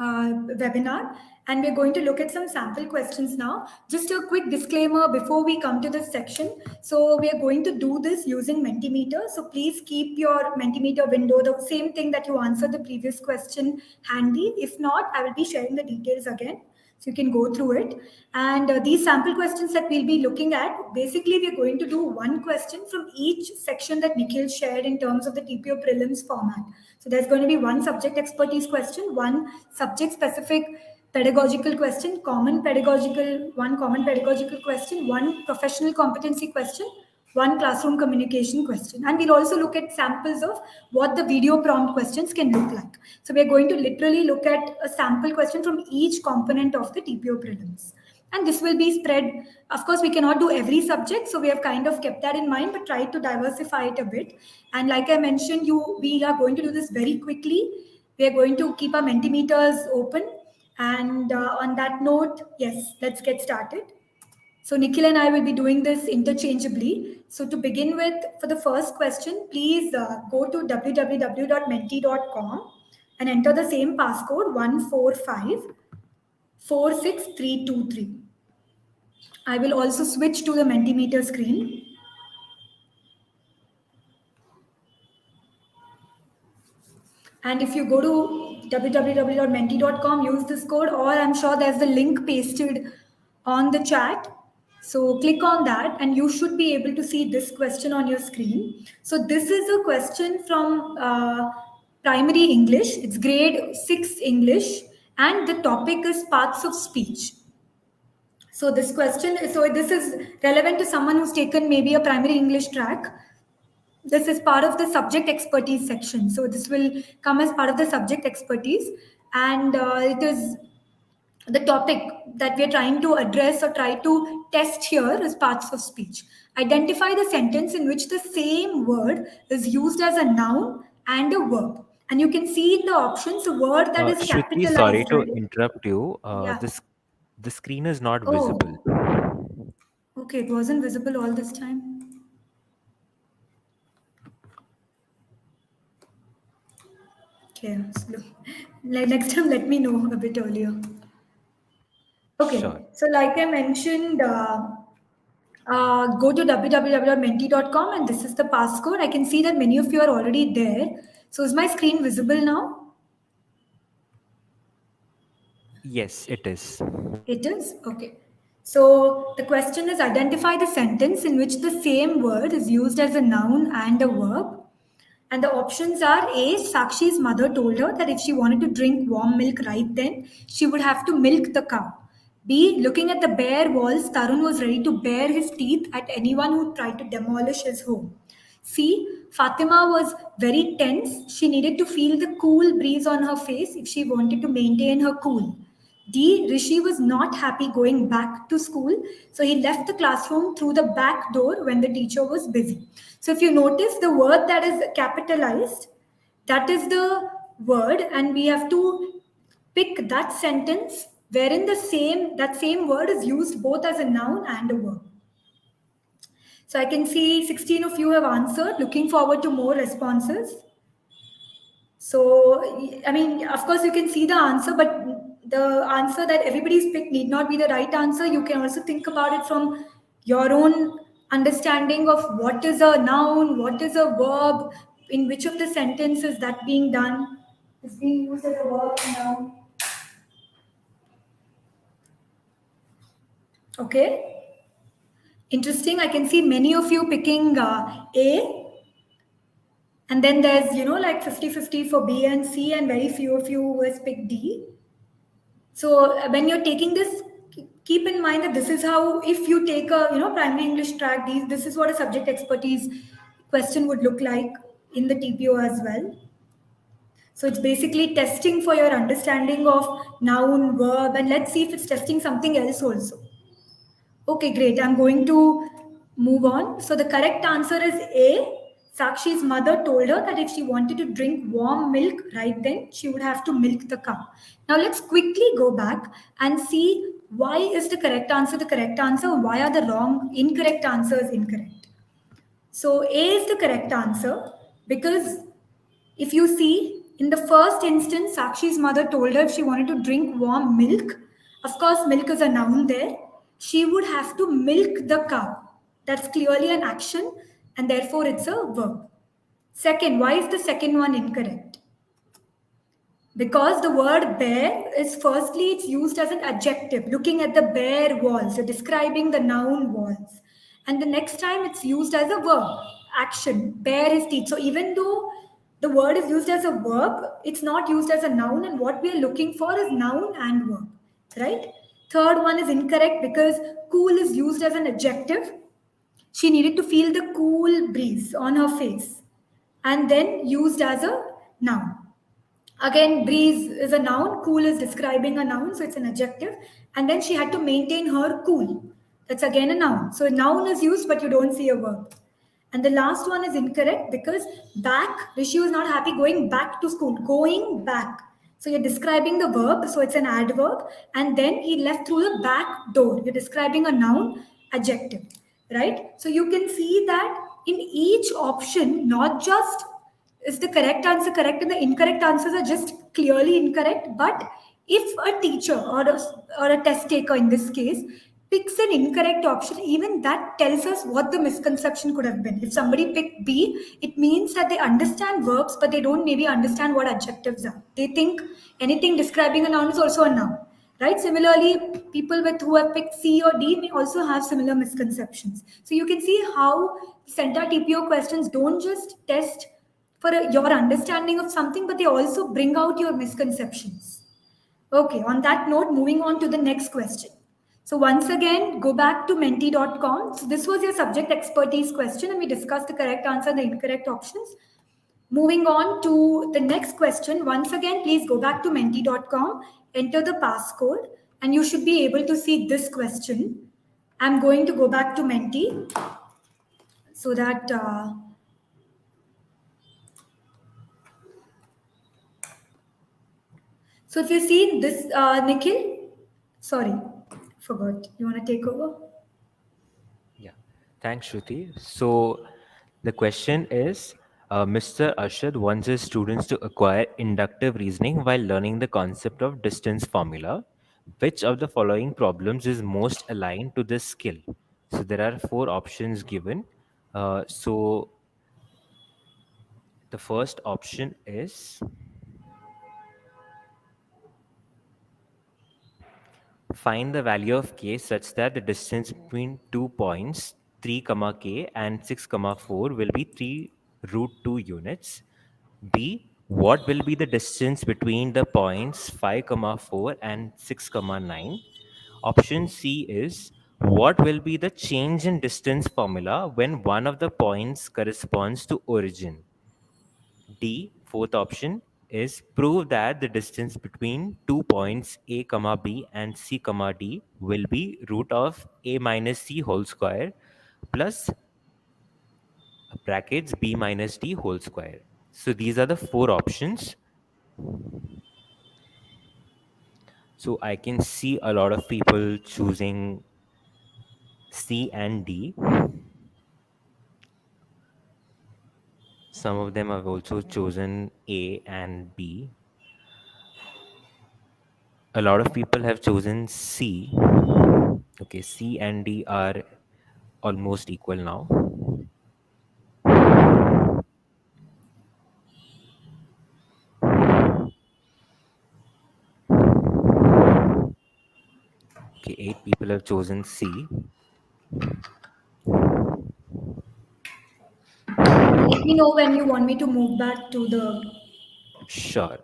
webinar, and we're going to look at some sample questions now. Just a quick disclaimer before we come to this section. So we are going to do this using Mentimeter. So please keep your Mentimeter window, the same thing that you answered the previous question, handy. If not, I will be sharing the details again, so you can go through it. And these sample questions that we'll be looking at, basically we're going to do one question from each section that Nikhil shared in terms of the TPO prelims format. So there's going to be one subject expertise question, one subject specific pedagogical question, one common pedagogical question, one professional competency question, one classroom communication question. And we'll also look at samples of what the video prompt questions can look like. So we're going to literally look at a sample question from each component of the TPO prelims. And this will be spread. Of course, we cannot do every subject, so we have kind of kept that in mind, but tried to diversify it a bit. And like I mentioned, we are going to do this very quickly. We are going to keep our Mentimeters open. And on that note, yes, let's get started. So Nikhil and I will be doing this interchangeably. So to begin with, for the first question, please go to www.menti.com and enter the same passcode 14546323. I will also switch to the Mentimeter screen. And if you go to www.menti.com, use this code, or I'm sure there's the link pasted on the chat. So click on that and you should be able to see this question on your screen. So this is a question from primary English. It's grade 6 English, and the topic is parts of speech. So this is relevant to someone who's taken maybe a primary English track. This is part of the subject expertise section. So this will come as part of the subject expertise, and it is the topic that we are trying to address or try to test here is parts of speech. Identify the sentence in which the same word is used as a noun and a verb. And you can see in the options a word that is Shruti, sorry capitalized, to right? interrupt you. Yeah. The screen is not visible. Oh, okay. It wasn't visible all this time. Okay, next time let me know a bit earlier. Okay, Sure. so like I mentioned, go to www.menti.com and this is the passcode. I can see that many of you are already there. So is my screen visible now? Yes, it is. It is? Okay. So the question is identify the sentence in which the same word is used as a noun and a verb. And the options are A. Sakshi's mother told her that if she wanted to drink warm milk right then, she would have to milk the cow. B. Looking at the bare walls, Tarun was ready to bare his teeth at anyone who tried to demolish his home. C. Fatima was very tense. She needed to feel the cool breeze on her face if she wanted to maintain her cool. D. Rishi was not happy going back to school, so he left the classroom through the back door when the teacher was busy. So, if you notice the word that is capitalized, that is the word, and we have to pick that sentence wherein that same word is used both as a noun and a verb. So, I can see 16 of you have answered. Looking forward to more responses. So, I mean, of course, you can see the answer, but the answer that everybody's picked need not be the right answer. You can also think about it from your own understanding of what is a noun, what is a verb, in which of the sentences that being done is being used as a verb or noun. Okay. Interesting. I can see many of you picking A. And then there's, like 50-50 for B and C, and very few of you who has picked D. So when you're taking this, keep in mind that this is how, if you take a primary English track, this is what a subject expertise question would look like in the TPO as well. So it's basically testing for your understanding of noun, verb, and let's see if it's testing something else also. Okay, great. I'm going to move on. So the correct answer is A. Sakshi's mother told her that if she wanted to drink warm milk right then, she would have to milk the cow. Now let's quickly go back and see why is the correct answer the correct answer, why are the incorrect answers incorrect. So A is the correct answer because if you see, in the first instance, Sakshi's mother told her if she wanted to drink warm milk, of course, milk is a noun there, she would have to milk the cow. That's clearly an action, and therefore it's a verb. Second, why is the second one incorrect? Because the word bare is firstly it's used as an adjective, looking at the bare walls, so describing the noun walls. And the next time it's used as a verb, action, bare his teeth. So even though the word is used as a verb, it's not used as a noun, and what we are looking for is noun and verb, right? Third one is incorrect because cool is used as an adjective. She needed to feel the cool breeze on her face and then used as a noun. Again, breeze is a noun, cool is describing a noun, so it's an adjective. And then she had to maintain her cool. That's again a noun. So a noun is used, but you don't see a verb. And the last one is incorrect because back, Rishi was not happy going back to school. Going back. So you're describing the verb, so it's an adverb. And then he left through the back door. You're describing a noun, adjective. Right? So you can see that in each option, not just is the correct answer correct and the incorrect answers are just clearly incorrect, but if a teacher or a test taker in this case picks an incorrect option, even that tells us what the misconception could have been. If somebody picked B, it means that they understand verbs but they don't maybe understand what adjectives are. They think anything describing a noun is also a noun, right? Similarly, people who have picked C or D may also have similar misconceptions. So you can see how CENTA TPO questions don't just test for your understanding of something, but they also bring out your misconceptions. Okay, on that note, moving on to the next question. So once again, go back to menti.com. So this was your subject expertise question, and we discussed the correct answer and the incorrect options. Moving on to the next question. Once again, please go back to menti.com, enter the passcode, and you should be able to see this question. I'm going to go back to Menti so that so if you see this, Nikhil, sorry, forgot. You want to take over? Yeah. Thanks, Shruti. So the question is, Mr. Arshad wants his students to acquire inductive reasoning while learning the concept of distance formula. Which of the following problems is most aligned to this skill? So there are four options given. So the first option is find the value of k such that the distance between 2 points 3 comma k and 6 comma 4 will be 3 root 2 units. B. What will be the distance between the points 5 comma 4 and 6 comma 9? Option C is what will be the change in distance formula when one of the points corresponds to origin? D, fourth option, is prove that the distance between 2 points A comma B and C comma D will be root of A minus C whole square plus brackets B minus D whole square. So these are the four options. So I can see a lot of people choosing C and D. Some of them have also chosen A and B. A lot of people have chosen C. Okay, C and D are almost equal now. Okay, 8 people have chosen C. Let me know when you want me to move back to the. Sure.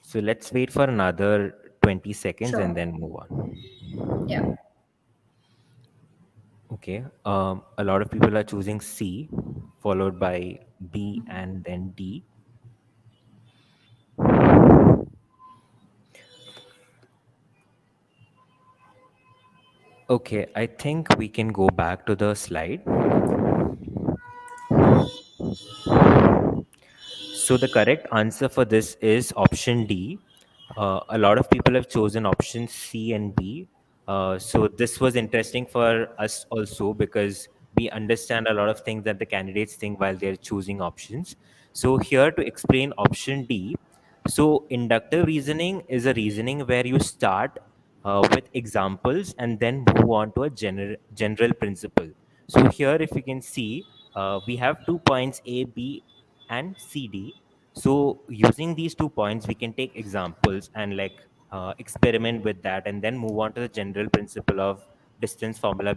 So let's wait for another 20 seconds and Sure. then move on. Yeah. Okay. A lot of people are choosing C, followed by B and then D. Okay, I think we can go back to the slide. So the correct answer for this is option D. A lot of people have chosen option C and B. So this was interesting for us also because we understand a lot of things that the candidates think while they're choosing options. So here to explain option D. So inductive reasoning is a reasoning where you start with examples and then move on to a general principle. So here, if you can see, we have 2 points A, B, and CD. So using these 2 points, we can take examples and experiment with that, and then move on to the general principle of distance formula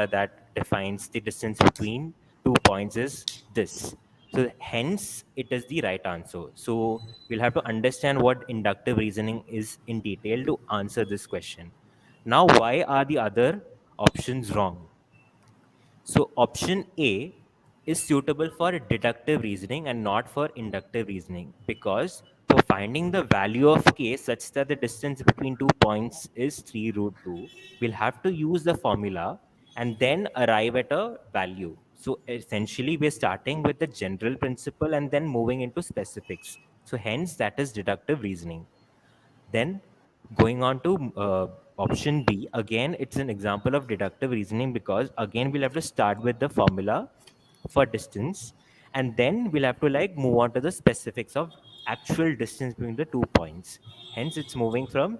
that defines the distance between 2 points is this. So hence it is the right answer. So we'll have to understand what inductive reasoning is in detail to answer this question. Now, why are the other options wrong? So option A is suitable for deductive reasoning and not for inductive reasoning because for finding the value of k such that the distance between 2 points is 3 root 2, we'll have to use the formula and then arrive at a value. So essentially, we're starting with the general principle and then moving into specifics. So hence, that is deductive reasoning. Then going on to option B, again, it's an example of deductive reasoning because again, we'll have to start with the formula for distance and then we'll have to move on to the specifics of actual distance between the 2 points. Hence, it's moving from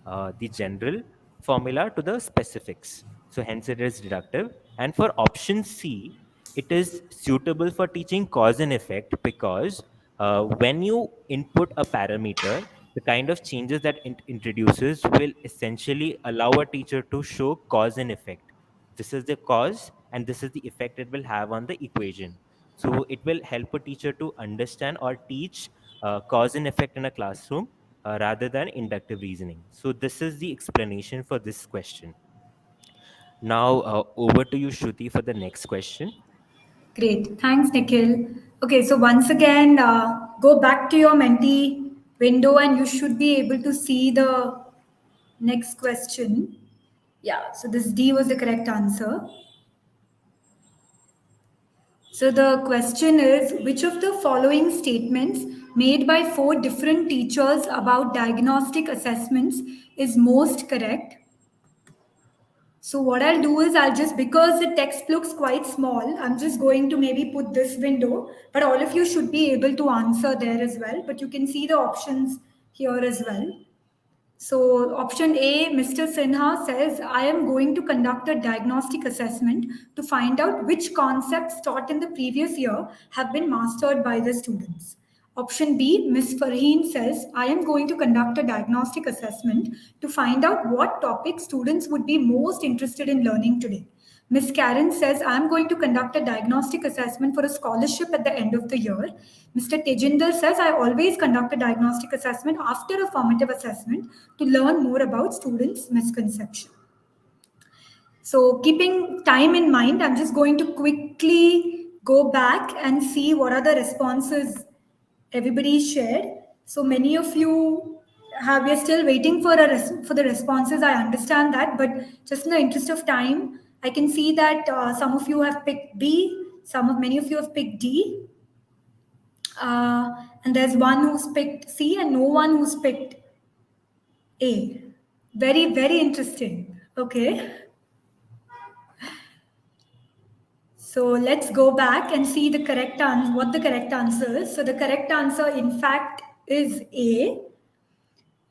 the general formula to the specifics. So hence it is deductive. And for option C, it is suitable for teaching cause and effect because when you input a parameter, the kind of changes that it introduces will essentially allow a teacher to show cause and effect. This is the cause and this is the effect it will have on the equation. So it will help a teacher to understand or teach cause and effect in a classroom rather than inductive reasoning. So this is the explanation for this question. Now over to you, Shruti, for the next question. Great. Thanks, Nikhil. Okay, so once again, go back to your Menti window and you should be able to see the next question. Yeah, so this D was the correct answer. So the question is which of the following statements made by four different teachers about diagnostic assessments is most correct? So what I'll do is I'll just, because the text looks quite small, I'm just going to maybe put this window, but all of you should be able to answer there as well. But you can see the options here as well. So option A, Mr. Sinha says, I am going to conduct a diagnostic assessment to find out which concepts taught in the previous year have been mastered by the students. Option B, Ms. Farheen says, I am going to conduct a diagnostic assessment to find out what topics students would be most interested in learning today. Ms. Karen says, I'm going to conduct a diagnostic assessment for a scholarship at the end of the year. Mr. Tejinder says, I always conduct a diagnostic assessment after a formative assessment to learn more about students' misconception. So, keeping time in mind, I'm just going to quickly go back and see what are the responses everybody shared. So, many of you we're still waiting for for the responses. I understand that, but just in the interest of time, I can see that some of you have picked B, many of you have picked D, and there's one who's picked C and no one who's picked A. Very, very interesting. Okay. So let's go back and see the correct answer, what the correct answer is. So the correct answer, in fact, is A,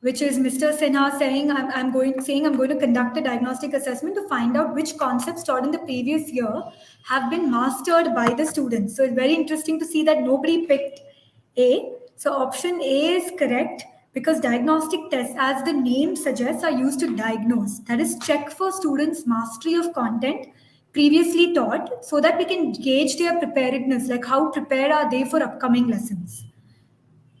which is Mr. Sinha saying I'm going to conduct a diagnostic assessment to find out which concepts taught in the previous year have been mastered by the students. So it's very interesting to see that nobody picked A. So option A is correct because diagnostic tests, as the name suggests, are used to diagnose. That is, check for students' mastery of content previously taught so that we can gauge their preparedness, like how prepared are they for upcoming lessons.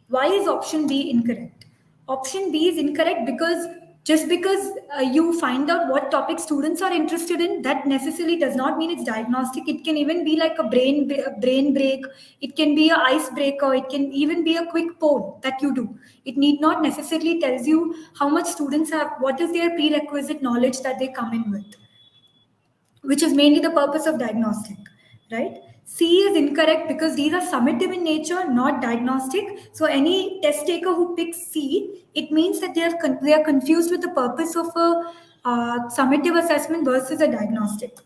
Why is option B incorrect? Option B is incorrect because just because you find out what topic students are interested in, that necessarily does not mean it's diagnostic. It can even be like a brain break. It can be an icebreaker. It can even be a quick poll that you do. It need not necessarily tells you how much students have, what is their prerequisite knowledge that they come in with, which is mainly the purpose of diagnostic, right? C is incorrect because these are summative in nature, not diagnostic. So any test taker who picks C, it means that they are confused with the purpose of a summative assessment versus a diagnostic.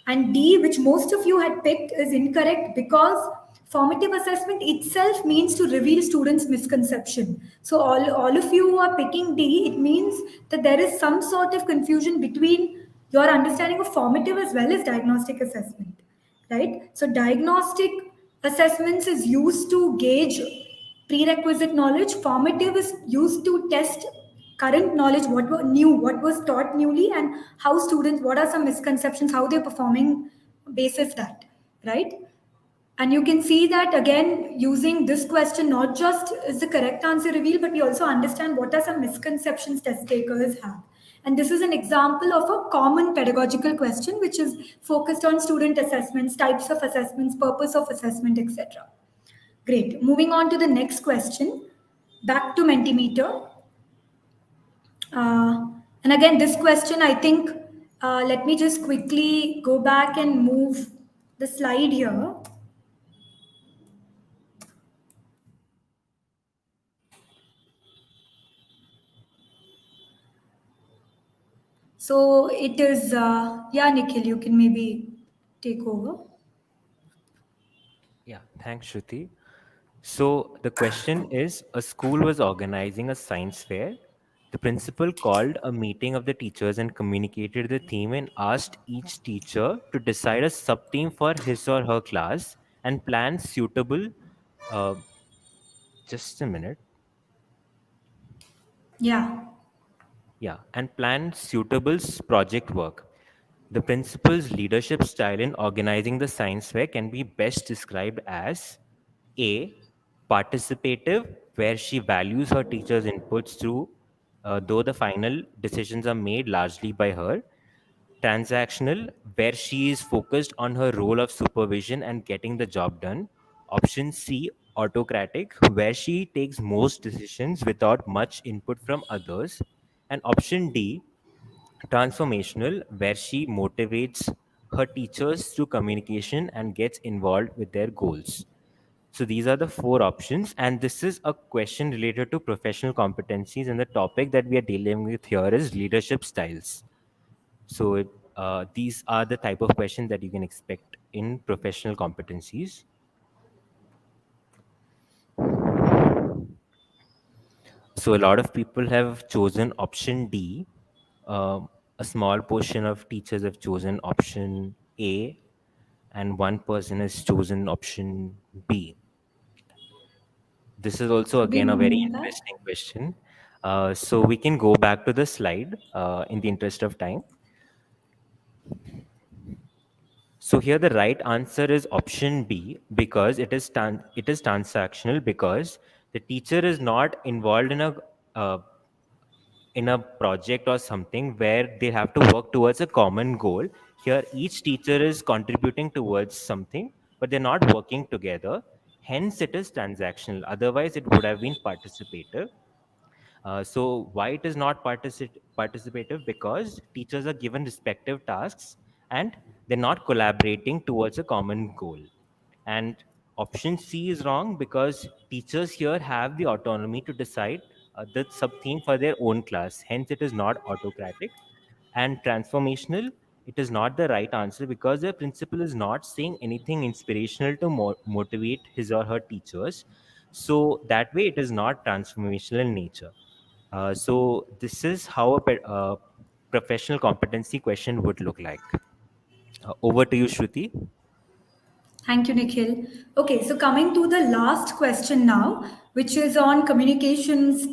And D, which most of you had picked, is incorrect because formative assessment itself means to reveal students' misconception. So all of you who are picking D, it means that there is some sort of confusion between your understanding of formative as well as diagnostic assessment, right? So diagnostic assessments is used to gauge prerequisite knowledge. Formative is used to test current knowledge, what were new, what was taught newly, and how students, what are some misconceptions, how they're performing basis that, right? And you can see that again, using this question, not just is the correct answer revealed, but we also understand what are some misconceptions test takers have. And this is an example of a common pedagogical question, which is focused on student assessments, types of assessments, purpose of assessment, etc. Great. Moving on to the next question. Back to Mentimeter. And again, this question, I think, let me just quickly go back and move the slide here. So it is, yeah, Nikhil, you can maybe take over. Yeah, thanks, Shruti. So the question is, a school was organizing a science fair. The principal called a meeting of the teachers and communicated the theme and asked each teacher to decide a sub-theme for his or her class and plan suitable, uh, just a minute. Yeah. Yeah, and plan suitable project work. The principal's leadership style in organizing the science fair can be best described as A, participative, where she values her teacher's inputs through, though the final decisions are made largely by her. Transactional, where she is focused on her role of supervision and getting the job done. Option C, autocratic, where she takes most decisions without much input from others. And option D, transformational, where she motivates her teachers through communication and gets involved with their goals. So these are the four options, and this is a question related to professional competencies, and the topic that we are dealing with here is leadership styles. So these are the type of questions that you can expect in professional competencies. So a lot of people have chosen option D. A small portion of teachers have chosen option A, and one person has chosen option B. This is also Could we again a very move that? interesting question. So we can go back to the slide in the interest of time. So here the right answer is option B, because it is transactional, because the teacher is not involved uh, in a project or something where they have to work towards a common goal. Here each teacher is contributing towards something, but they're not working together. Hence it is transactional. Otherwise it would have been participative. So why it is not participative? Because teachers are given respective tasks and they're not collaborating towards a common goal. And option C is wrong, because teachers here have the autonomy to decide the sub theme for their own class. Hence, it is not autocratic. And transformational, it is not the right answer, because the principal is not saying anything inspirational to motivate his or her teachers. So that way, it is not transformational in nature. So this is how a professional competency question would look like. Over to you, Shruti. Thank you, Nikhil. Okay, so coming to the last question now, which is on communications,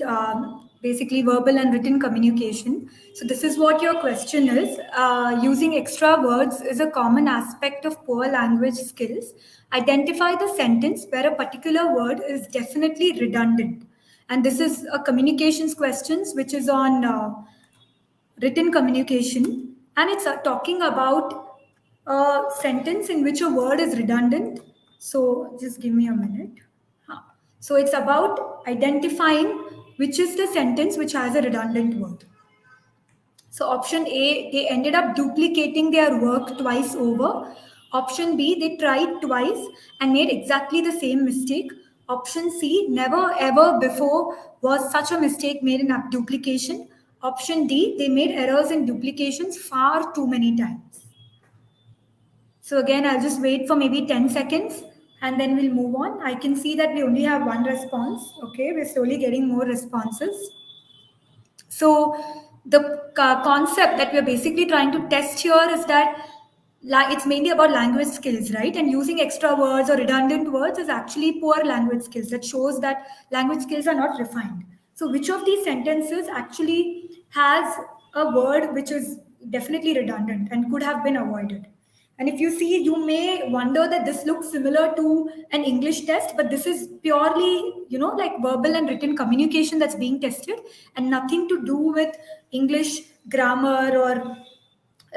basically verbal and written communication. So, this is what your question is. Using extra words is a common aspect of poor language skills. Identify the sentence where a particular word is definitely redundant. And this is a communications questions, which is on written communication, and it's talking about a sentence in which a word is redundant. So just give me a minute. Huh. So it's about identifying which is the sentence which has a redundant word. So option A, they ended up duplicating their work twice over. Option B, they tried twice and made exactly the same mistake. Option C, never ever before was such a mistake made in duplication. Option D, they made errors in duplications far too many times. So again, I'll just wait for maybe 10 seconds and then we'll move on. I can see that we only have one response. Okay, we're slowly getting more responses. So the concept that we're basically trying to test here is that it's mainly about language skills, right? And using extra words or redundant words is actually poor language skills. That shows that language skills are not refined. So which of these sentences actually has a word which is definitely redundant and could have been avoided? And if you see, you may wonder that this looks similar to an English test, but this is purely, like verbal and written communication that's being tested and nothing to do with English grammar or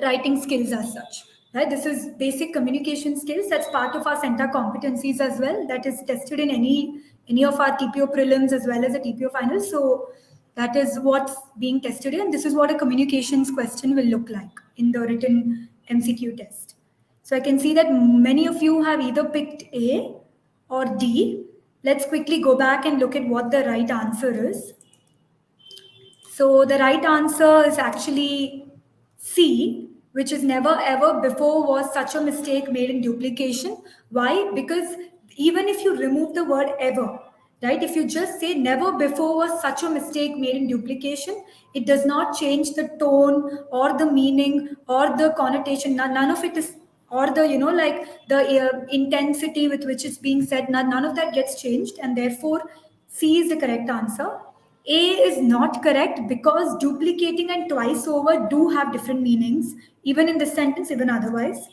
writing skills as such. Right? This is basic communication skills. That's part of our CENTA competencies as well. That is tested in any of our TPO prelims as well as the TPO finals. So that is what's being tested in. This is what a communications question will look like in the written MCQ test. So I can see that many of you have either picked A or D. Let's quickly go back and look at what the right answer is. So the right answer is actually C, which is never ever before was such a mistake made in duplication. Why? Because even if you remove the word ever, right? If you just say never before was such a mistake made in duplication, it does not change the tone or the meaning or the connotation. None of it is, or the, like the intensity with which it's being said, none of that gets changed. And therefore, C is the correct answer. A is not correct because duplicating and twice over do have different meanings, even in this sentence, even otherwise.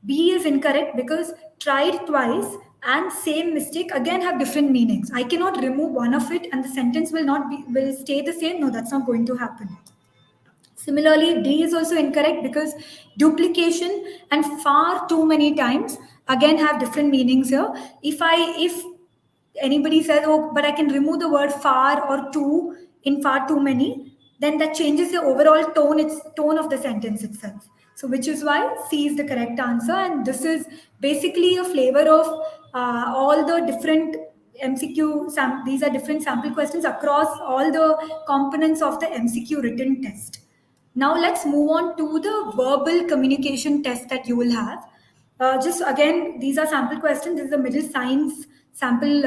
B is incorrect because tried twice and same mistake again have different meanings. I cannot remove one of it and the sentence will stay the same. No, that's not going to happen. Similarly, D is also incorrect because duplication and far too many times again have different meanings here. If anybody says, oh, but I can remove the word far or too in far too many, then that changes the overall tone of the sentence itself. So which is why C is the correct answer. And this is basically a flavor of all the different these are different sample questions across all the components of the MCQ written test. Now let's move on to the verbal communication test that you will have. Just again, these are sample questions. This is the middle science sample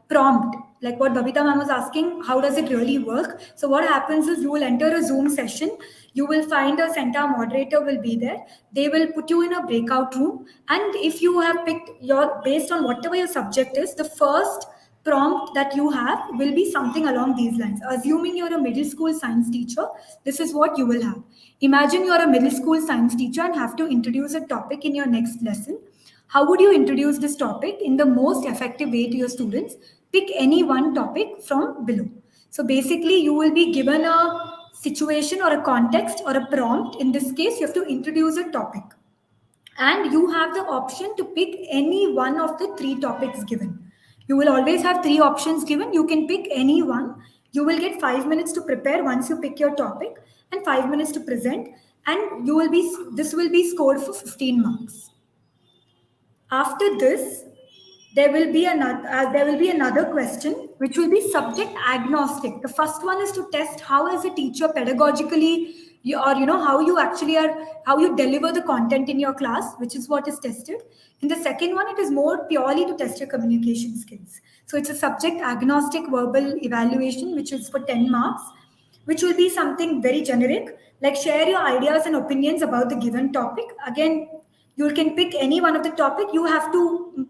prompt. Like what Babita ma'am was asking, how does it really work? So what happens is you will enter a Zoom session. You will find a CENTA moderator will be there. They will put you in a breakout room. And if you have picked your, based on whatever your subject is, the first prompt that you have will be something along these lines. Assuming you're a middle school science teacher, this is what you will have. Imagine you're a middle school science teacher and have to introduce a topic in your next lesson. How would you introduce this topic in the most effective way to your students? Pick any one topic from below. So basically, you will be given a situation or a context or a prompt. In this case, you have to introduce a topic. And you have the option to pick any one of the three topics given. You will always have three options given. You can pick any one. You will get 5 minutes to prepare once you pick your topic and 5 minutes to present. And this will be scored for 15 marks. After this, there will be another question which will be subject agnostic. The first one is to test how as a teacher pedagogically how you actually are, how you deliver the content in your class, which is what is tested. In the second one, it is more purely to test your communication skills. So it's a subject agnostic verbal evaluation, which is for 10 marks, which will be something very generic, like share your ideas and opinions about the given topic. Again, you can pick any one of the topic. You have to,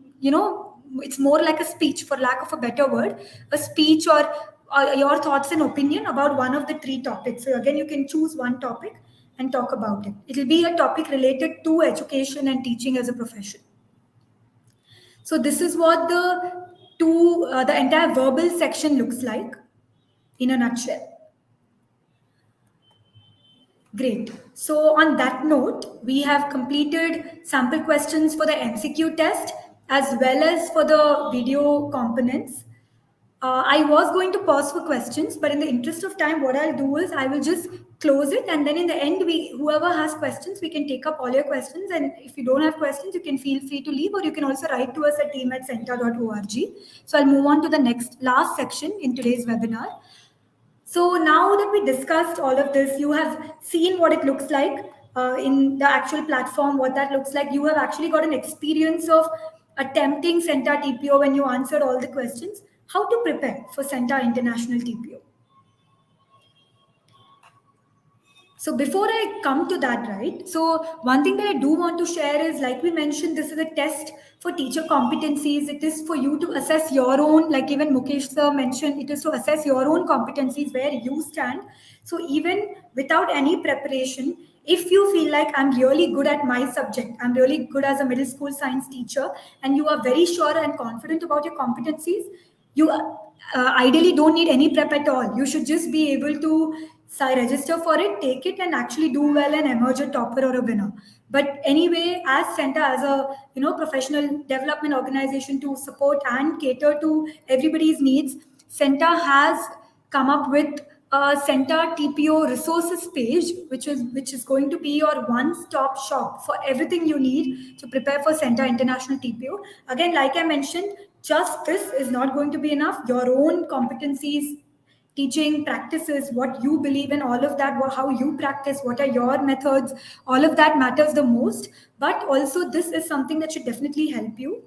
it's more like a speech, for lack of a better word, a speech or your thoughts and opinion about one of the three topics. So again, you can choose one topic and talk about it. It will be a topic related to education and teaching as a profession. So this is what the entire verbal section looks like in a nutshell. Great. So on that note, we have completed sample questions for the MCQ test as well as for the video components. I was going to pause for questions, but in the interest of time, what I'll do is I will just close it, and then in the end, whoever has questions, we can take up all your questions. And if you don't have questions, you can feel free to leave, or you can also write to us at team@centa.org. So I'll move on to the last section in today's webinar. So now that we discussed all of this, you have seen what it looks like in the actual platform, what that looks like. You have actually got an experience of attempting CENTA TPO when you answered all the questions. How to prepare for CENTA International TPO. So before I come to that, right? So one thing that I do want to share is, like we mentioned, this is a test for teacher competencies. It is for you to assess your own, like even Mukesh sir mentioned, it is to assess your own competencies, where you stand. So even without any preparation, if you feel like I'm really good at my subject, I'm really good as a middle school science teacher, and you are very sure and confident about your competencies, you ideally don't need any prep at all. You should just be able to register for it, take it, and actually do well and emerge a topper or a winner. But anyway, as CENTA, as a professional development organization to support and cater to everybody's needs, CENTA has come up with a CENTA TPO resources page, which is going to be your one-stop shop for everything you need to prepare for CENTA International TPO. Again, like I mentioned, just this is not going to be enough. Your own competencies, teaching practices, what you believe in, all of that, how you practice, what are your methods, all of that matters the most. But also, this is something that should definitely help you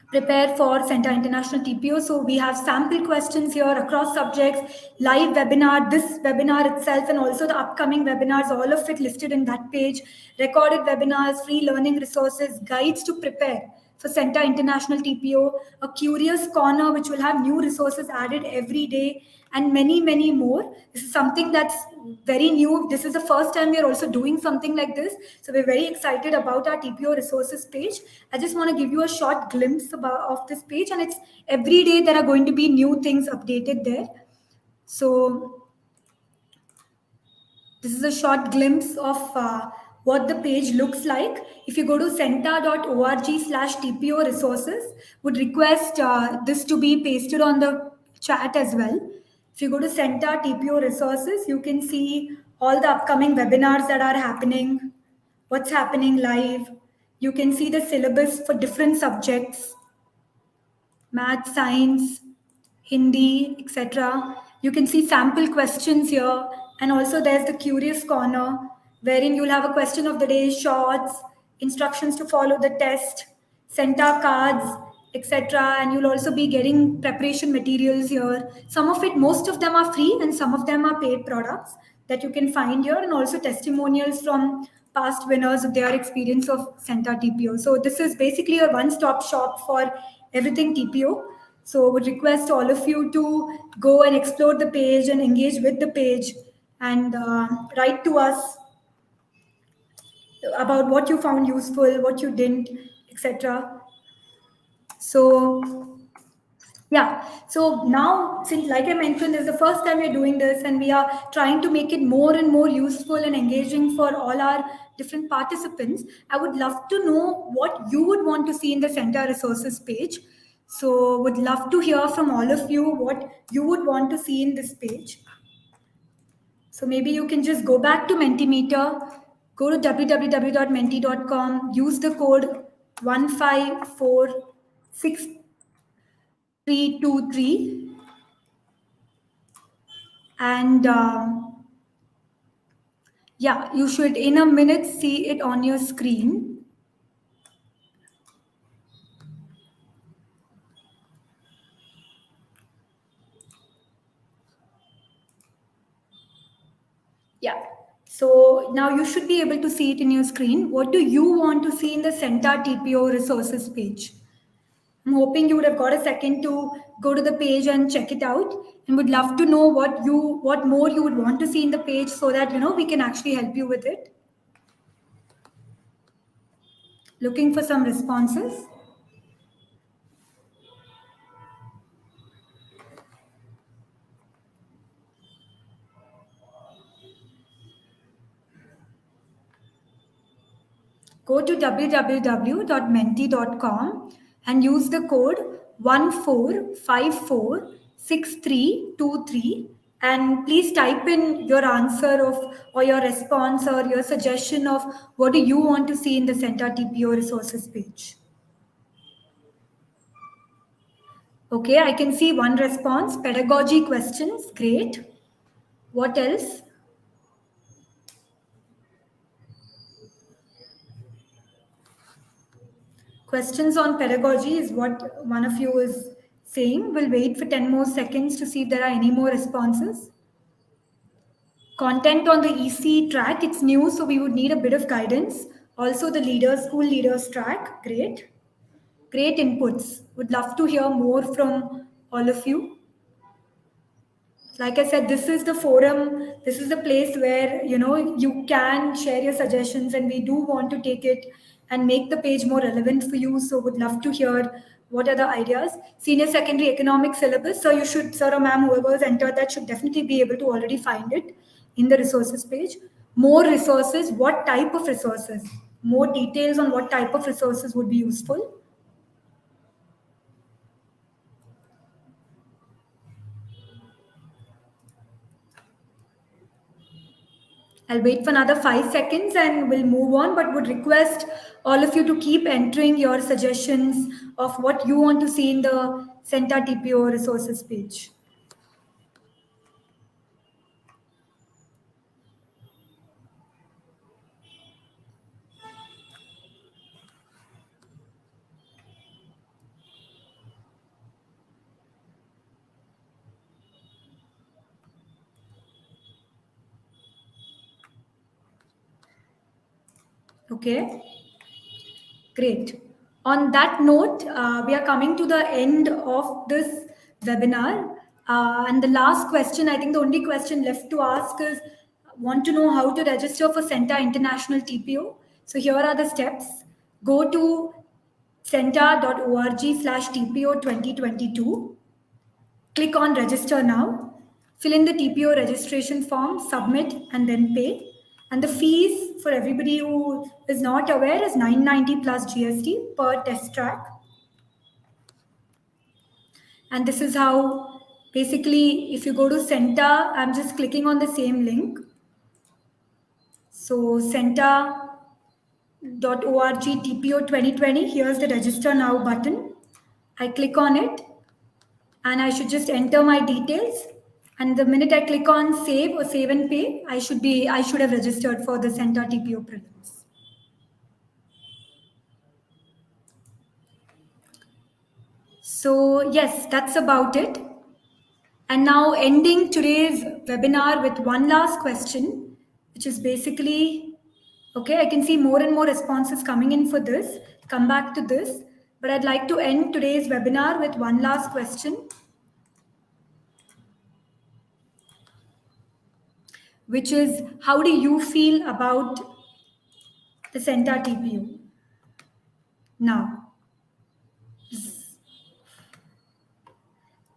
prepare for CENTA International TPO. So we have sample questions here across subjects, live webinar, this webinar itself, and also the upcoming webinars, all of it listed in that page, recorded webinars, free learning resources, guides to prepare for CENTA International TPO, a curious corner which will have new resources added every day, and many, many more. This is something that's very new. This is the first time we are also doing something like this. So we're very excited about our TPO resources page. I just want to give you a short glimpse of this page, and it's every day there are going to be new things updated there. So this is a short glimpse of what the page looks like. If you go to centa.org/TPO resources, would request this to be pasted on the chat as well. If you go to CENTA TPO resources, you can see all the upcoming webinars that are happening, what's happening live. You can see the syllabus for different subjects, math, science, Hindi, etc. You can see sample questions here, And also there's the curious corner, wherein you'll have a question of the day, shorts, instructions to follow the test, CENTA cards, etc. And you'll also be getting preparation materials here. Some of it, most of them are free and some of them are paid products that you can find here, and also testimonials from past winners of their experience of CENTA TPO. So this is basically a one-stop shop for everything TPO. So would request all of you to go and explore the page and engage with the page, and write to us about what you found useful, what you didn't, etc. So yeah, so now, since like I mentioned, this is the first time we're doing this, and we are trying to make it more and more useful and engaging for all our different participants. I would love to know what you would want to see in the CENTA resources page. So would love to hear from all of you what you would want to see in this page. So maybe you can just go back to Mentimeter, go to www.menti.com, use the code 1546323, and yeah, you should in a minute see it on your screen. Yeah, so now you should be able to see it in your screen. What do you want to see in the CENTA TPO resources page? I'm hoping you would have got a second to go to the page and check it out, and would love to know what more you would want to see in the page, so that we can actually help you with it. Looking for some responses. Go to www.menti.com and use the code 1454633, and please type in your answer of, or your response or your suggestion of what do you want to see in the CENTA TPO resources page. Okay, I can see one response, pedagogy questions, great. What else? Questions on pedagogy is what one of you is saying. We'll wait for 10 more seconds to see if there are any more responses. Content on the EC track, it's new, so we would need a bit of guidance. Also the leaders, school leaders track, great. Great inputs. Would love to hear more from all of you. Like I said, this is the forum, this is the place where you can share your suggestions, and we do want to take it and make the page more relevant for you. So would love to hear what are the ideas. Senior secondary economics syllabus, so you should, sir or ma'am, whoever has entered that should definitely be able to already find it in the resources page. More resources, what type of resources? More details on what type of resources would be useful. I'll wait for another 5 seconds and we'll move on, but would request all of you to keep entering your suggestions of what you want to see in the CENTA TPO resources page. Okay, great. On that note, we are coming to the end of this webinar. And the last question, I think the only question left to ask is, want to know how to register for CENTA International TPO. So here are the steps. Go to centa.org/TPO 2022. Click on register now. Fill in the TPO registration form, submit, and then pay. And the fees for everybody who is not aware is 990 plus GST per test track. And this is how, basically, if you go to CENTA, I'm just clicking on the same link. So centa.org TPO 2020, here's the register now button. I click on it and I should just enter my details. And the minute I click on save or save and pay, I should have registered for the CENTA TPO prelims. So yes, that's about it. And now ending today's webinar with one last question, which is basically, okay, I can see more and more responses coming in for this, come back to this, but I'd like to end today's webinar with one last question, which is, how do you feel about the CENTA TPO now?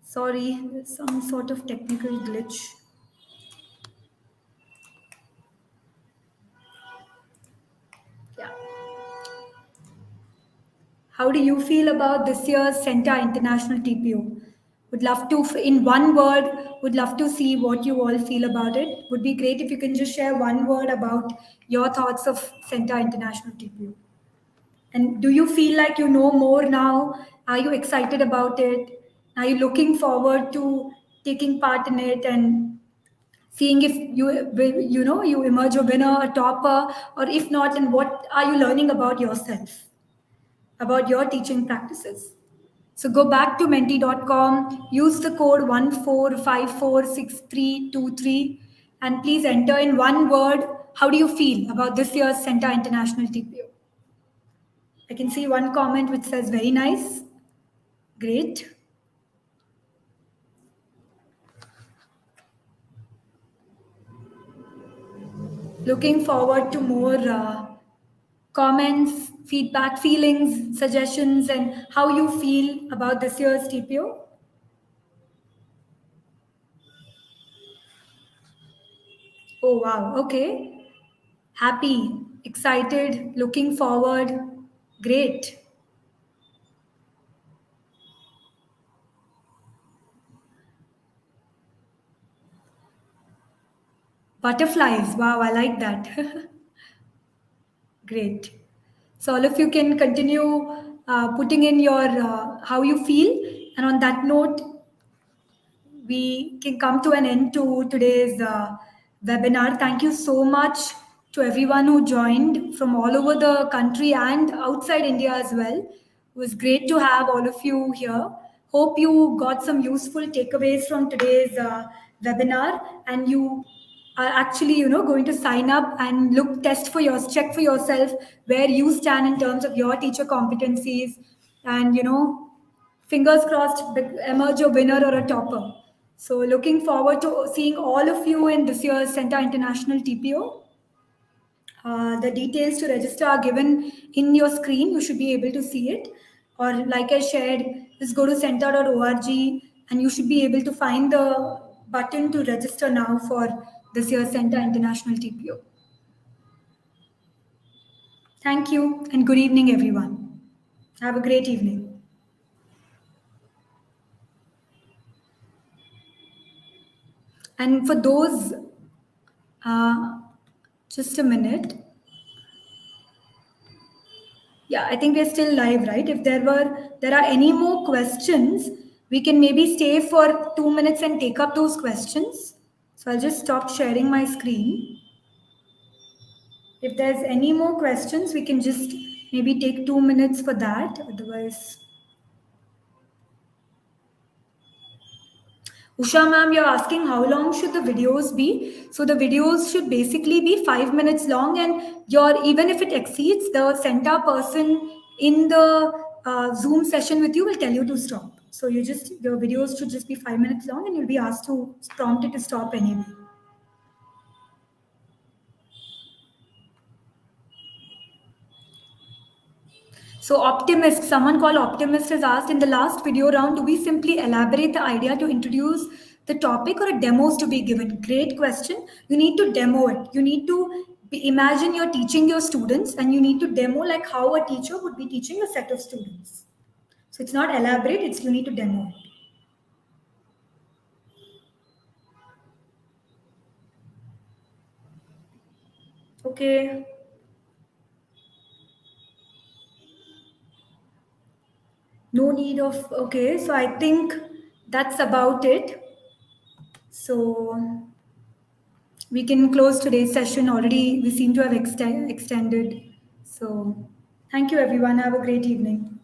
Sorry, there's some sort of technical glitch. Yeah. How do you feel about this year's CENTA International TPO? Would love to, in one word, would love to see what you all feel about it. Would be great if you can just share one word about your thoughts of CENTA International TPO. And do you feel like you know more now? Are you excited about it? Are you looking forward to taking part in it and seeing if you emerge a winner, a topper, or if not, then what are you learning about yourself, about your teaching practices? So go back to menti.com, use the code 14546323, and please enter in one word, how do you feel about this year's CENTA International TPO? I can see one comment which says, very nice. Great. Looking forward to more comments, feedback, feelings, suggestions, and how you feel about this year's TPO. Oh, wow. Okay. Happy, excited, looking forward. Great. Butterflies. Wow, I like that. Great. So all of you can continue putting in your how you feel. And on that note, we can come to an end to today's webinar. Thank you so much to everyone who joined from all over the country and outside India as well. It was great to have all of you here. Hope you got some useful takeaways from today's webinar, and you are actually going to sign up and check for yourself where you stand in terms of your teacher competencies, and fingers crossed, emerge a winner or a topper. So looking forward to seeing all of you in this year's CENTA International TPO. The details to register are given in your screen. You should be able to see it. Or like I shared, just go to centa.org and you should be able to find the button to register now for this year's CENTA International TPO. Thank you and good evening, everyone. Have a great evening. And for those, just a minute. Yeah, I think we're still live, right? If there are any more questions, we can maybe stay for 2 minutes and take up those questions. So I'll just stop sharing my screen. If there's any more questions, we can just maybe take 2 minutes for that. Otherwise, Usha ma'am, you're asking how long should the videos be? So the videos should basically be 5 minutes long, and even if it exceeds, the center person in the Zoom session with you will tell you to stop. So your videos should just be 5 minutes long, and you'll be asked to prompt it to stop anyway. So Optimist, someone called Optimist has asked, in the last video round, do we simply elaborate the idea to introduce the topic, or a demos to be given? Great question. You need to demo it. You need to imagine you're teaching your students, and you need to demo like how a teacher would be teaching a set of students. So it's not elaborate, you need to demo it. Okay. No need of, okay, so I think that's about it. So we can close today's session already. We seem to have extended. So thank you, everyone. Have a great evening.